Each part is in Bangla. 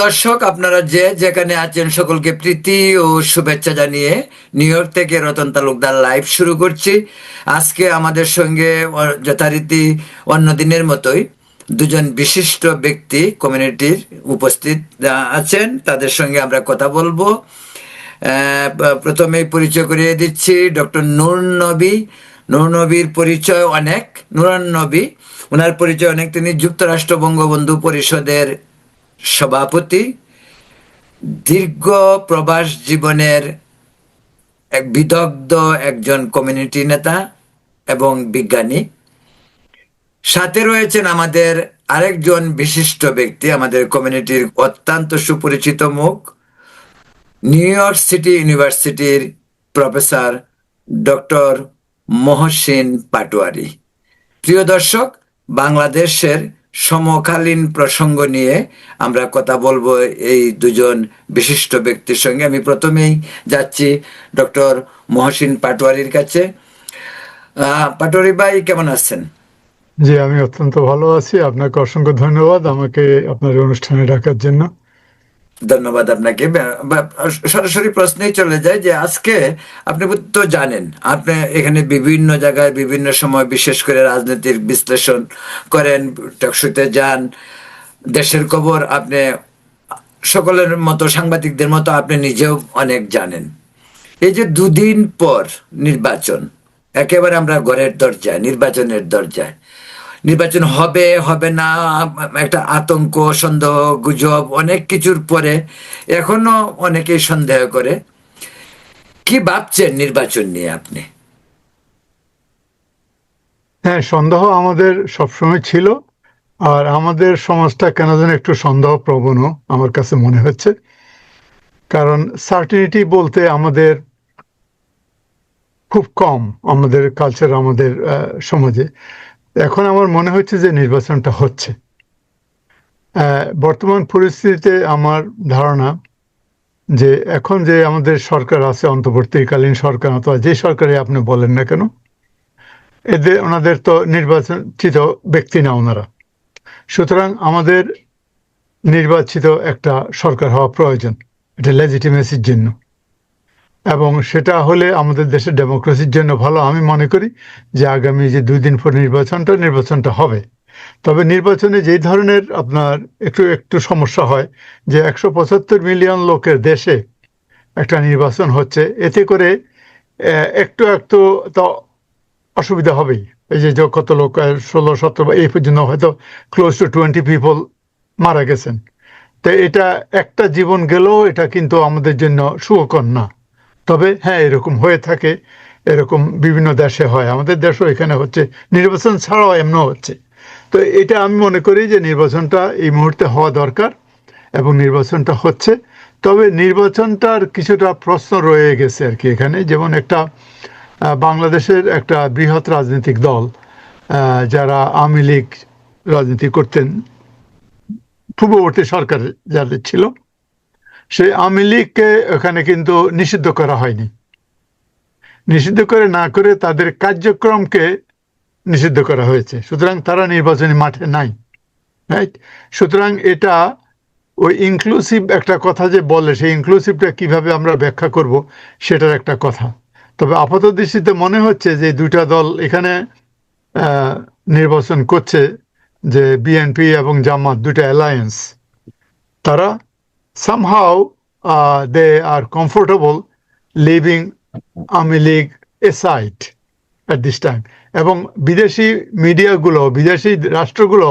দর্শক, আপনারা যে যেখানে আছেন সকলকে প্রীতি ও শুভেচ্ছা জানিয়ে নিউ ইয়র্ক থেকে রতন তালুকদার লাইভ শুরু করছি। আজকে আমাদের সঙ্গে যথারীতি অন্য দিনের মতোই দুজন বিশিষ্ট ব্যক্তি কমিউনিটির উপস্থিত আছেন, তাদের সঙ্গে আমরা কথা বলবো। প্রথমেই পরিচয় করিয়ে দিচ্ছি ডক্টর নূর নবী। নূর নবীর পরিচয় অনেক, নুরান নবী, ওনার পরিচয় অনেক। তিনি যুক্তরাষ্ট্র বঙ্গবন্ধু পরিষদের সভাপতি, দীর্ঘ প্রবাস জীবনের এক বিদগ্ধ একজন কমিউনিটি নেতা এবং বিজ্ঞানী। সাথে রয়েছেন আমাদের আরেকজন বিশিষ্ট ব্যক্তি, আমাদের কমিউনিটির অত্যন্ত সুপরিচিত মুখ, নিউ ইয়র্ক সিটি ইউনিভার্সিটির প্রফেসর ডক্টর মহসিন পাটোয়ারি। প্রিয় দর্শক, বাংলাদেশের সমকালীন প্রসঙ্গ নিয়ে আমরা কথা বলবো এই দুজন বিশিষ্ট ব্যক্তির সঙ্গে। আমি প্রথমেই যাচ্ছি ডক্টর মহসিন পাটোয়ারির কাছে। পাটোয়ারি ভাই, কেমন আছেন? জি, আমি অত্যন্ত ভালো আছি। আপনাকে অসংখ্য ধন্যবাদ আমাকে আপনার অনুষ্ঠানে ডাকার জন্য। ধন্যবাদ আপনাকে। সরাসরি প্রশ্নেই চলে যায় যে আজকে আপনি তো জানেন, আপনি এখানে বিভিন্ন জায়গায় বিভিন্ন সময় বিশেষ করে রাজনীতির বিশ্লেষণ করেন, টকশোতে যান, দেশের খবর আপনি সকলের মতো, সাংবাদিকদের মতো আপনি নিজেও অনেক জানেন। এই যে দুদিন পর নির্বাচন, একেবারে আমরা ঘরের দরজায়, নির্বাচনের দরজায়, নির্বাচন হবে হবে না, একটা আতঙ্ক, সন্দেহ, গুজব, অনেক কিছুর পরে এখনো অনেকেই সন্দেহ করে। কি ভাবছেন নির্বাচন নিয়ে আপনি? হ্যাঁ, সন্দেহ আমাদের সবসময় ছিল। আর আমাদের সমাজটা কেন যেন একটু সন্দেহ প্রবণও আমার কাছে মনে হচ্ছে। কারণ সার্টিনিটি বলতে আমাদের খুব কম, আমাদের কালচার, আমাদের সমাজে। এখন আমার মনে হচ্ছে যে নির্বাচনটা হচ্ছে। বর্তমান পরিস্থিতিতে আমার ধারণা যে এখন যে আমাদের সরকার আছে, অন্তর্বর্তীকালীন সরকার অথবা যে সরকারে আপনি বলেন না কেন, ওনাদের তো নির্বাচিত ব্যক্তি না ওনারা। সুতরাং আমাদের নির্বাচিত একটা সরকার হওয়া প্রয়োজন, এটা লেজিটিমেসির জন্য, এবং সেটা হলে আমাদের দেশের ডেমোক্রেসির জন্য ভালো। আমি মনে করি যে আগামী যে 2 দিন পর নির্বাচনটা হবে। তবে নির্বাচনে যেই ধরনের আপনার একটু সমস্যা হয় যে 175 মিলিয়ন লোকের দেশে একটা নির্বাচন হচ্ছে, এতে করে একটু তো অসুবিধা হবেই। এই যে কত লোক, 16-17 বা এই পর্যন্ত হয়তো ক্লোজ টু 20 পিপল মারা গেছেন। তো এটা একটা জীবন গেলেও এটা কিন্তু আমাদের জন্য সুখকর না। তবে হ্যাঁ, এরকম হয়ে থাকে, এরকম বিভিন্ন দেশে হয়, আমাদের দেশও এখানে হচ্ছে, নির্বাচন ছাড়াও এমনও হচ্ছে। তো এটা আমি মনে করি যে নির্বাচনটা এই মুহূর্তে হওয়া দরকার এবং নির্বাচনটা হচ্ছে। তবে নির্বাচনটার কিছুটা প্রশ্ন রয়ে গেছে আর কি এখানে। যেমন একটা বাংলাদেশের একটা বৃহৎ রাজনৈতিক দল, যারা আওয়ামী লীগ রাজনীতি করতেন, পূর্ববর্তী সরকার যাদের ছিল, সেই আওয়ামী লীগকে ওখানে কিন্তু নিষিদ্ধ করা হয়নি। নিষিদ্ধ করে না করে তাদের কার্যক্রমকে নিষিদ্ধ করা হয়েছে। সুতরাং তারা নির্বাচনী মাঠে নাই, রাইট? সুতরাং এটা ওই ইনক্লুসিভ একটা কথা যে বলে, সেই ইনক্লুসিভটা কিভাবে আমরা ব্যাখ্যা করব সেটার একটা কথা। তবে আপাত দৃষ্টিতে মনে হচ্ছে যে দুইটা দল এখানে নির্বাচন করছে, যে বিএনপি এবং জামাত, দুইটা অ্যালায়েন্স, তারা somehow they are comfortable leaving Awami League aside at this time. এবং বিদেশি মিডিয়াগুলো, বিদেশি রাষ্ট্রগুলো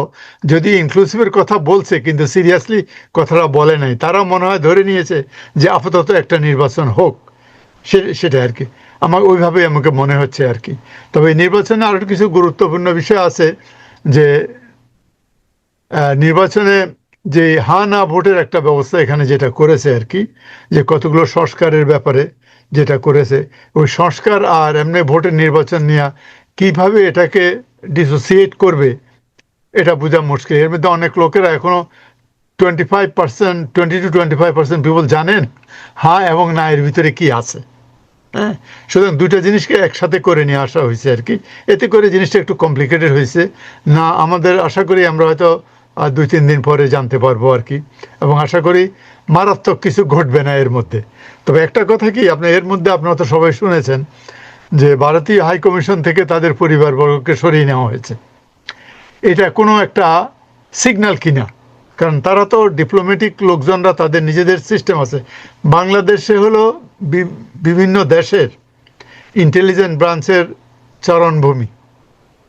যদি ইনক্লুসিভের কথা বলছে কিন্তু সিরিয়াসলি কথাটা বলে নাই, তারা মনে হয় ধরে নিয়েছে যে আপাতত একটা নির্বাচন হোক, সেটা আর কি। ওইভাবেই আমাকে মনে হচ্ছে আর কি। তবে নির্বাচনে আরও কিছু গুরুত্বপূর্ণ বিষয় আছে, যে নির্বাচনে যে হা না ভোটের একটা ব্যবস্থা এখানে যেটা করেছে আর কি, যে কতগুলো সংস্কারের ব্যাপারে যেটা করেছে, ওই সংস্কার আর এমনি ভোটের নির্বাচন নিয়ে কিভাবে এটাকে ডিসোসিয়েট করবে এটা বোঝা মুশকিল। এর মধ্যে অনেক লোকেরা এখনো 20-25% পিপল জানেন হ্যাঁ এবং না এর ভিতরে কি আছে। হ্যাঁ, সুতরাং দুইটা জিনিসকে একসাথে করে নিয়ে আসা হয়েছে আর কি। এতে করে জিনিসটা একটু কমপ্লিকেটেড হয়েছে না। আমাদের আশা করি আমরা হয়তো আর 2-3 দিন পরে জানতে পারবো আর কি। এবং আশা করি মারাত্মক কিছু ঘটবে না এর মধ্যে। তবে একটা কথা কি, আপনি এর মধ্যে আপনারা তো সবাই শুনেছেন যে ভারতীয় হাই কমিশন থেকে তাদের পরিবারবর্গকে সরিয়ে নেওয়া হয়েছে। এটা কোনো একটা সিগন্যাল কিনা, কারণ তারা তো ডিপ্লোম্যাটিক লোকজনরা, তাদের নিজেদের সিস্টেম আছে। বাংলাদেশে হলো বিভিন্ন দেশের ইন্টেলিজেন্ট ব্রাঞ্চের চারণভূমি,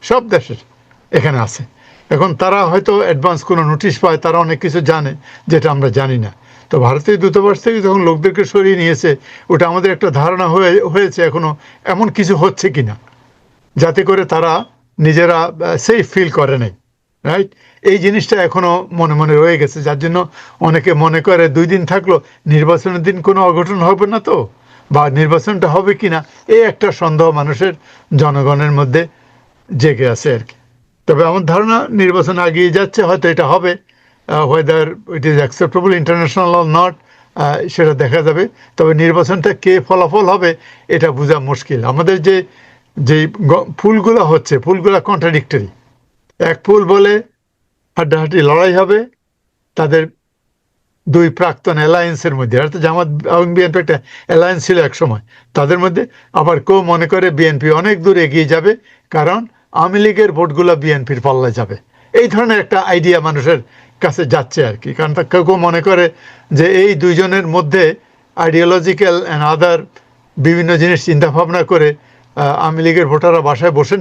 সব দেশের এখানে আছে। এখন তারা হয়তো অ্যাডভান্স কোনো নোটিশ পায়, তারা অনেক কিছু জানে যেটা আমরা জানি না। তো ভারতীয় দূতাবাস থেকে যখন লোকদেরকে সরিয়ে নিয়েছে, ওটা আমাদের একটা ধারণা হয়েছে এখনো এমন কিছু হচ্ছে কিনা, যাতে করে তারা নিজেরা সেফ ফিল করে নাই, রাইট? এই জিনিসটা এখনো মনে মনে রয়ে গেছে, যার জন্য অনেকে মনে করে 2 দিন থাকলো, নির্বাচনের দিন কোনো অঘটন হবে না তো, বা নির্বাচনটা হবে কিনা, এই একটা সন্দেহ মানুষের, জনগণের মধ্যে জেগে আছে আর কি। তবে আমার ধারণা নির্বাচন এগিয়ে যাচ্ছে, হয়তো এটা হবে। Whether it is acceptable international or not, সেটা দেখা যাবে। তবে নির্বাচনটা কে ফলাফল হবে এটা বোঝা মুশকিল। আমাদের যে যে ফুলগুলো হচ্ছে, ফুলগুলো কন্ট্রাডিক্টরি। এক ফুল বলে হাড্ডাহাড্ডি লড়াই হবে তাদের দুই প্রাক্তন অ্যালায়েন্সের মধ্যে, অর্থাৎ জামাত এবং বিএনপি একটা অ্যালায়েন্স ছিল এক সময়, তাদের মধ্যে। আবার কেউ মনে করে বিএনপি অনেক দূর এগিয়ে যাবে, কারণ আওয়ামী লীগের ভোটগুলো বিএনপির পাল্লায় যাবে। এই ধরনের একটা আইডিয়া মানুষের কাছে যাচ্ছে আর কি। কারণ কেউ কেউ মনে করে যে এই দুইজনের মধ্যে আইডিওলজিক্যাল অ্যান্ড আদার বিভিন্ন জিনিস চিন্তা ভাবনা করে আওয়ামী লীগের ভোটাররা বাসায় বসে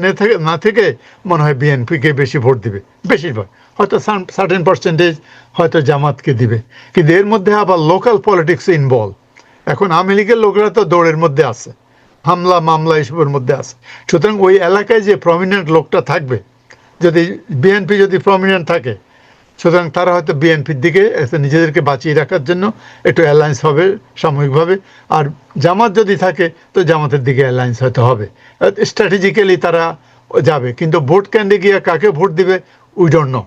না থেকে মনে হয় বিএনপিকে বেশি ভোট দিবে, বেশিরভাগ হয়তো সার্টেন পার্সেন্টেজ হয়তো জামাতকে দিবে। কিন্তু এর মধ্যে আবার লোকাল পলিটিক্স ইনভলভ। এখন আওয়ামী লীগের লোকরা তো দৌড়ের মধ্যে আছে, হামলা মামলা এসবের মধ্যে আছে। সুতরাং ওই এলাকায় যে প্রমিনেন্ট লোকটা থাকবে, যদি বিএনপি যদি প্রমিনেন্ট থাকে, সুতরাং তারা হয়তো বিএনপির দিকে নিজেদেরকে বাঁচিয়ে রাখার জন্য একটু অ্যালায়েন্স হবে সাময়িকভাবে। আর জামাত যদি থাকে তো জামাতের দিকে অ্যালায়েন্স হয়তো হবে, স্ট্র্যাটেজিক্যালি তারা যাবে। কিন্তু ভোট কেন্দ্রে গিয়ে কাকে ভোট দিবে উই ডোন্ট নো।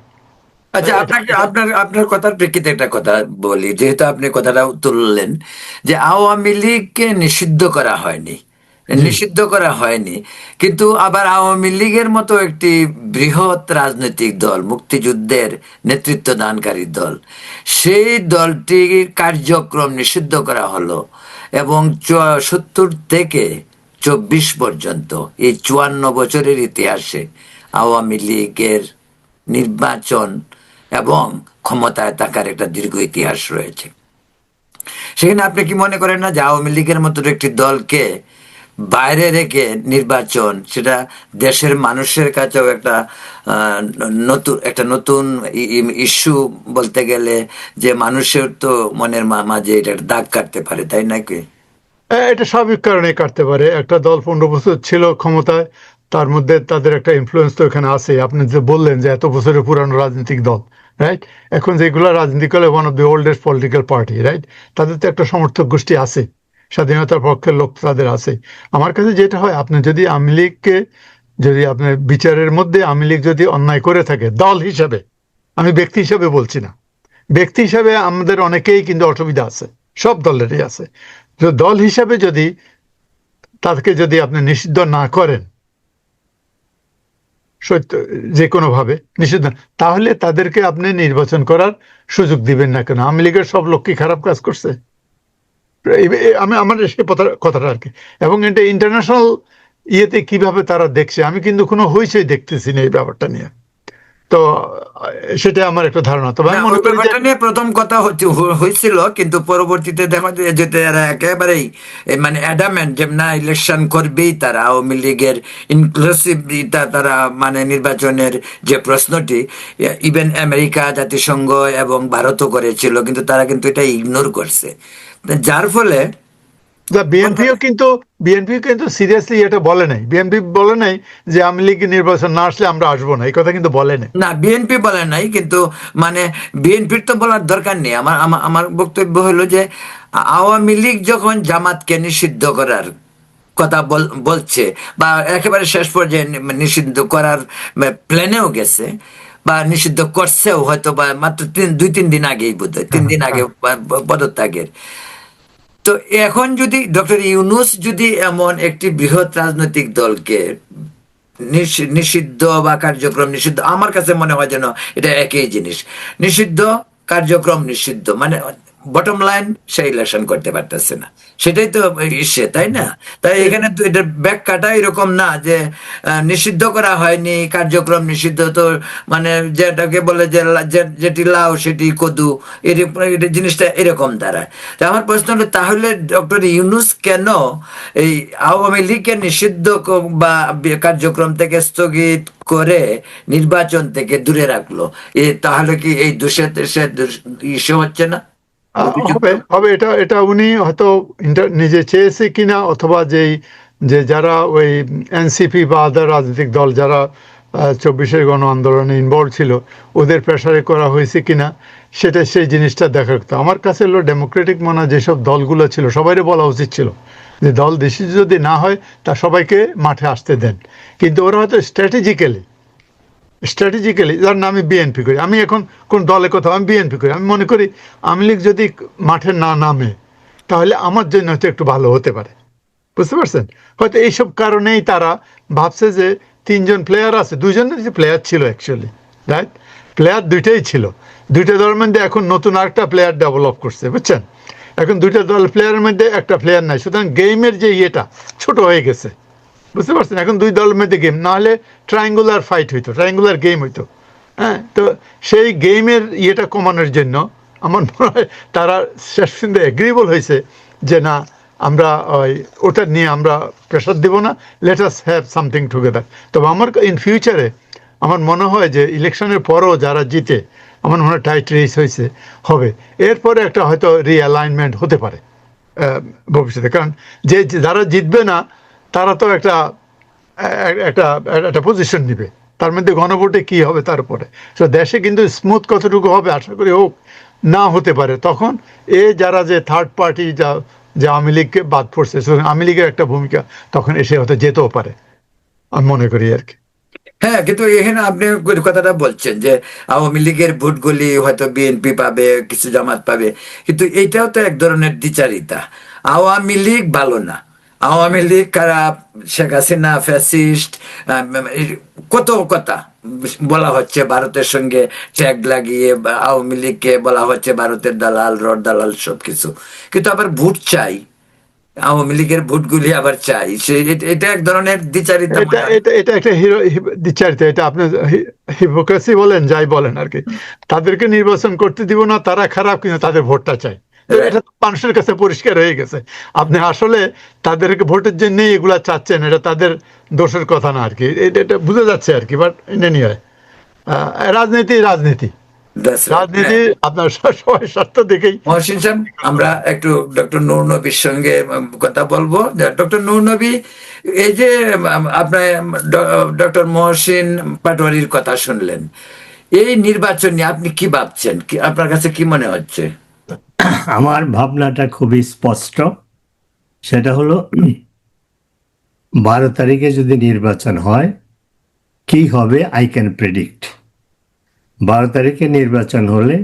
আচ্ছা, আপনাকে আপনার আপনার কথার প্রেক্ষিতে একটা কথা বলি, যেহেতু আপনি কথাটা তুললেন যে আওয়ামী লীগকে নিষিদ্ধ করা হয়নি, নিষিদ্ধ করা হয়নি, কিন্তু আবার আওয়ামী লীগের মতো একটি বৃহৎ রাজনৈতিক দল, মুক্তিযুদ্ধের নেতৃত্ব দানকারী দল, সেই দলটির কার্যক্রম নিষিদ্ধ করা হলো। এবং 70 থেকে 24 পর্যন্ত এই 54 বছরের ইতিহাসে আওয়ামী লীগের নির্বাচন এবং ক্ষমতায় থাকার একটা দীর্ঘ ইতিহাস রয়েছে। সেখানে আপনি কি মনে করেন না যে আওয়ামী লীগের মতো একটি দলকে বাইরে রেখে নির্বাচন, সেটা দেশের মানুষের কাছেও একটা নতুন ইস্যু বলতে গেলে, যে মানুষের তো মনের মাঝে এটা দাগ কাটতে পারে, তাই নাকি? এটা স্বাভাবিক কারণে কাটতে পারে। একটা দল 15 বছর ছিল ক্ষমতায়, তার মধ্যে তাদের একটা ইনফ্লুয়েন্স তো এখানে আছে। আপনি যে বললেন যে এত বছরের পুরানো রাজনৈতিক দল, রাইট? এখন যেগুলো রাজনীতি করে one of the oldest political party, right? তাদের তো একটা সমর্থক গোষ্ঠী আছে, স্বাধীনতার পক্ষের লোক তাদের আছে। আমার কাছে যেটা হয়, আপনি যদি আওয়ামী লীগকে, যদি আপনার বিচারের মধ্যে আওয়ামী লীগ যদি অন্যায় করে থাকে দল হিসাবে, আমি ব্যক্তি হিসাবে বলছি না, ব্যক্তি হিসাবে আমাদের অনেকেই কিন্তু অসুবিধা আছে, সব দলেরই আছে। তো দল হিসাবে যদি তাদেরকে যদি আপনি নিষিদ্ধ না করেন, সত্য যে কোনোভাবে নিষিদ্ধ, তাহলে তাদেরকে আপনি নির্বাচন করার সুযোগ দিবেন না কেন? আওয়ামী লীগের সব লোক কি খারাপ কাজ করছে? আমি আমার সে কথাটা আর কি। এবং এটা ইন্টারন্যাশনাল ইয়েতে কিভাবে তারা দেখছে, আমি কিন্তু কোনো হইচই দেখতেছি না এই ব্যাপারটা নিয়ে। তো সেটা আমার একটা ধারণা। তবে না, আমি ওই মনে করি যে ব্যাপারটা নিয়ে প্রথম কথা হয়েছিল, কিন্তু পরবর্তীতে দেখা যায় যে এরা একেবারেই মানে অ্যাডামেন্ট যে না, ইলেকশন করবেই তারা। আওয়ামী লীগের ইনক্লুসিভ তারা মানে নির্বাচনের যে প্রশ্নটি, ইভেন আমেরিকা, জাতিসংঘ এবং ভারতও করেছিল, কিন্তু তারা কিন্তু এটা ইগনোর করছে, যার ফলে বিএনপিও কিন্তু সিরিয়াসলি এটা বলে নাই। বিএনপি বলে নাই যে আওয়ামী লীগ নির্বাচন না আসলে আমরা আসবো না, এই কথা কিন্তু বলে নাই। না, বিএনপি বলে নাই, কিন্তু মানে বিএনপির তো বলার দরকার নেই। আমার আমার আমার বক্তব্য হলো যে আওয়ামী লীগ যখন জামাতকে নিষিদ্ধ করার কথা বলছে, বা একেবারে শেষ পর্যায়ে নিষিদ্ধ করার প্ল্যানেও গেছে, বা নিষিদ্ধ করছেও হয়তো, বা মাত্র 2-3 দিন আগেই, বোধহয় 3 দিন আগে পদত্যাগের। তো এখন যদি ডক্টর ইউনূস যদি এমন একটি বৃহৎ রাজনৈতিক দলকে নিষিদ্ধ বা কার্যক্রম নিষিদ্ধ, আমার কাছে মনে হয় যেন এটা একই জিনিস। নিষিদ্ধ, কার্যক্রম নিষিদ্ধ, মানে বটম লাইন সে ইলেকশন করতে পারতেছে না, সেটাই তো ইসে, তাই না? তাই এখানে তো এটা ব্যাখ্যাটা এরকম না যে নিষিদ্ধ করা হয়নি, কার্যক্রম নিষিদ্ধ, তো মানে যেটাকে বলে যে যেটি লাউ সেটি কদু, এটা জিনিসটা এরকম দাঁড়ায়। তা আমার প্রশ্ন হলো, তাহলে ডক্টর ইউনূস কেন এই আওয়ামী লীগকে নিষিদ্ধ বা কার্যক্রম থেকে স্থগিত করে নির্বাচন থেকে দূরে রাখলো? তাহলে কি এই দোষে সে ইস্যু হচ্ছে না, অভিযুক্ত? হবে হবে, এটা এটা উনি হয়তো নিজে চেয়েছে কিনা, অথবা যে যারা ওই এনসিপি বা আদার রাজনৈতিক দল যারা 24-এর গণ আন্দোলনে ইনভলভ ছিল, ওদের প্রেসারে করা হয়েছে কিনা, সেটা সেই জিনিসটা দেখার কথা। আমার কাছে হলো ডেমোক্রেটিক মনে হয় যেসব দলগুলো ছিল সবাইকে বলা উচিত ছিল যে দল দেশি যদি না হয় তা সবাইকে মাঠে আসতে দেন। কিন্তু ওরা হয়তো স্ট্র্যাটেজিক্যালি, ধরেন আমি বিএনপি করি, আমি এখন কোন দলের কথা, আমি বিএনপি করি, আমি মনে করি আওয়ামী লীগ যদি মাঠে না নামে তাহলে আমার জন্য হয়তো একটু ভালো হতে পারে, বুঝতে পারছেন? হয়তো এইসব কারণেই তারা ভাবছে যে 3জন প্লেয়ার আছে, 2জনের যে প্লেয়ার ছিল অ্যাকচুয়ালি, রাইট, প্লেয়ার দুইটাই ছিল, দুইটা দলের মধ্যে এখন নতুন আরেকটা প্লেয়ার ডেভেলপ করছে, বুঝছেন? এখন দুইটা দল প্লেয়ারের মধ্যে একটা প্লেয়ার নাই, সুতরাং গেমের যে ইয়েটা ছোট হয়ে গেছে, বুঝতে পারছেন? এখন দুই দলের মধ্যে গেম না হলে ট্রায়াঙ্গুলার ফাইট হইতো, ট্রায়াঙ্গুলার গেম হইতো। হ্যাঁ, তো সেই গেমের ইয়েটা কমানোর জন্য আমার মনে হয় তারা শেষ পর্যন্ত এগ্রিবল হয়েছে যে না, আমরা ওটা নিয়ে আমরা প্রেশার দেবো না, let us have something together. তবে আমার ইন ফিউচারে আমার মনে হয় যে ইলেকশনের পরও যারা জিতে, আমার মনে হয় টাইট রেস হয়েছে, হবে, এরপরে একটা হয়তো রিঅ্যালাইনমেন্ট হতে পারে ভবিষ্যতে। কারণ যারা জিতবে না তারা তো একটা একটা একটা পজিশন নিবে, তার মধ্যে গণভোটে কি হবে তার উপরে। তো দেশে কিন্তু স্মুথ কতটুকু হবে আশা করি হোক, না হতে পারে তখন যারা যে থার্ড পার্টি যে আওয়ামী লীগকে বাদ পড়ছে, আওয়ামী লীগের একটা ভূমিকা তখন এসে হয়তো যেতেও পারে, আমি মনে করি আর কি। হ্যাঁ, কিন্তু এখানে আপনি কথাটা বলছেন যে আওয়ামী লীগের ভোটগুলি হয়তো বিএনপি পাবে, কিছু জামাত পাবে, কিন্তু এইটাও তো এক ধরনের দ্বিচারিতা। আওয়ামী লীগ ভালো না, আওয়ামী লীগ খারাপ, শেখ হাসিনা ফ্যাসিস্ট, কত কথা বলা হচ্ছে, ভারতের সঙ্গে ট্যাগ লাগিয়ে আওয়ামী লীগকে বলা হচ্ছে ভারতের দালাল, রড দালাল, সবকিছু। কিন্তু আবার ভোট চাই, আওয়ামী লীগের ভোটগুলি আবার চাই, এটা এক ধরনের দ্বিচারিতা এটা মনে হয়। এটা এটা একটা দ্বিচারিত, এটা আপনি হিপোক্রেসি বলেন যাই বলেন আর কি। তাদেরকে নির্বাচন করতে দিব না, তারা খারাপ, কিন্তু তাদের ভোটটা চাই, তো এটা তো মানুষের কাছে পরিষ্কার হয়ে গেছে। আপনি আসলে তাদেরকে ভোটের জন্যই এগুলা চাচ্ছেন, এটা তাদের দোষের কথা না আর কি, এটা বুঝে যাচ্ছে আর কি। বাট নিয়ে রাজনীতি রাজনীতি That's right. রাজনীতি আপনার সবাই স্বার্থ দেখেই। মহসিন সাহেব, আমরা একটু ডক্টর নূর নবীর সঙ্গে কথা বলবো। ডক্টর নূর নবী, এই যে আপনার ডক্টর মহসিন পাটোয়ারির কথা শুনলেন, এই নির্বাচন নিয়ে আপনি কি ভাবছেন, আপনার কাছে কি মনে হচ্ছে? আমার ভাবনাটা খুবই স্পষ্ট। সেটা হলো 12 তারিখে যদি নির্বাচন হয়, কি হবে আই ক্যান প্রেডিক্ট। 12 তারিখে নির্বাচন হলে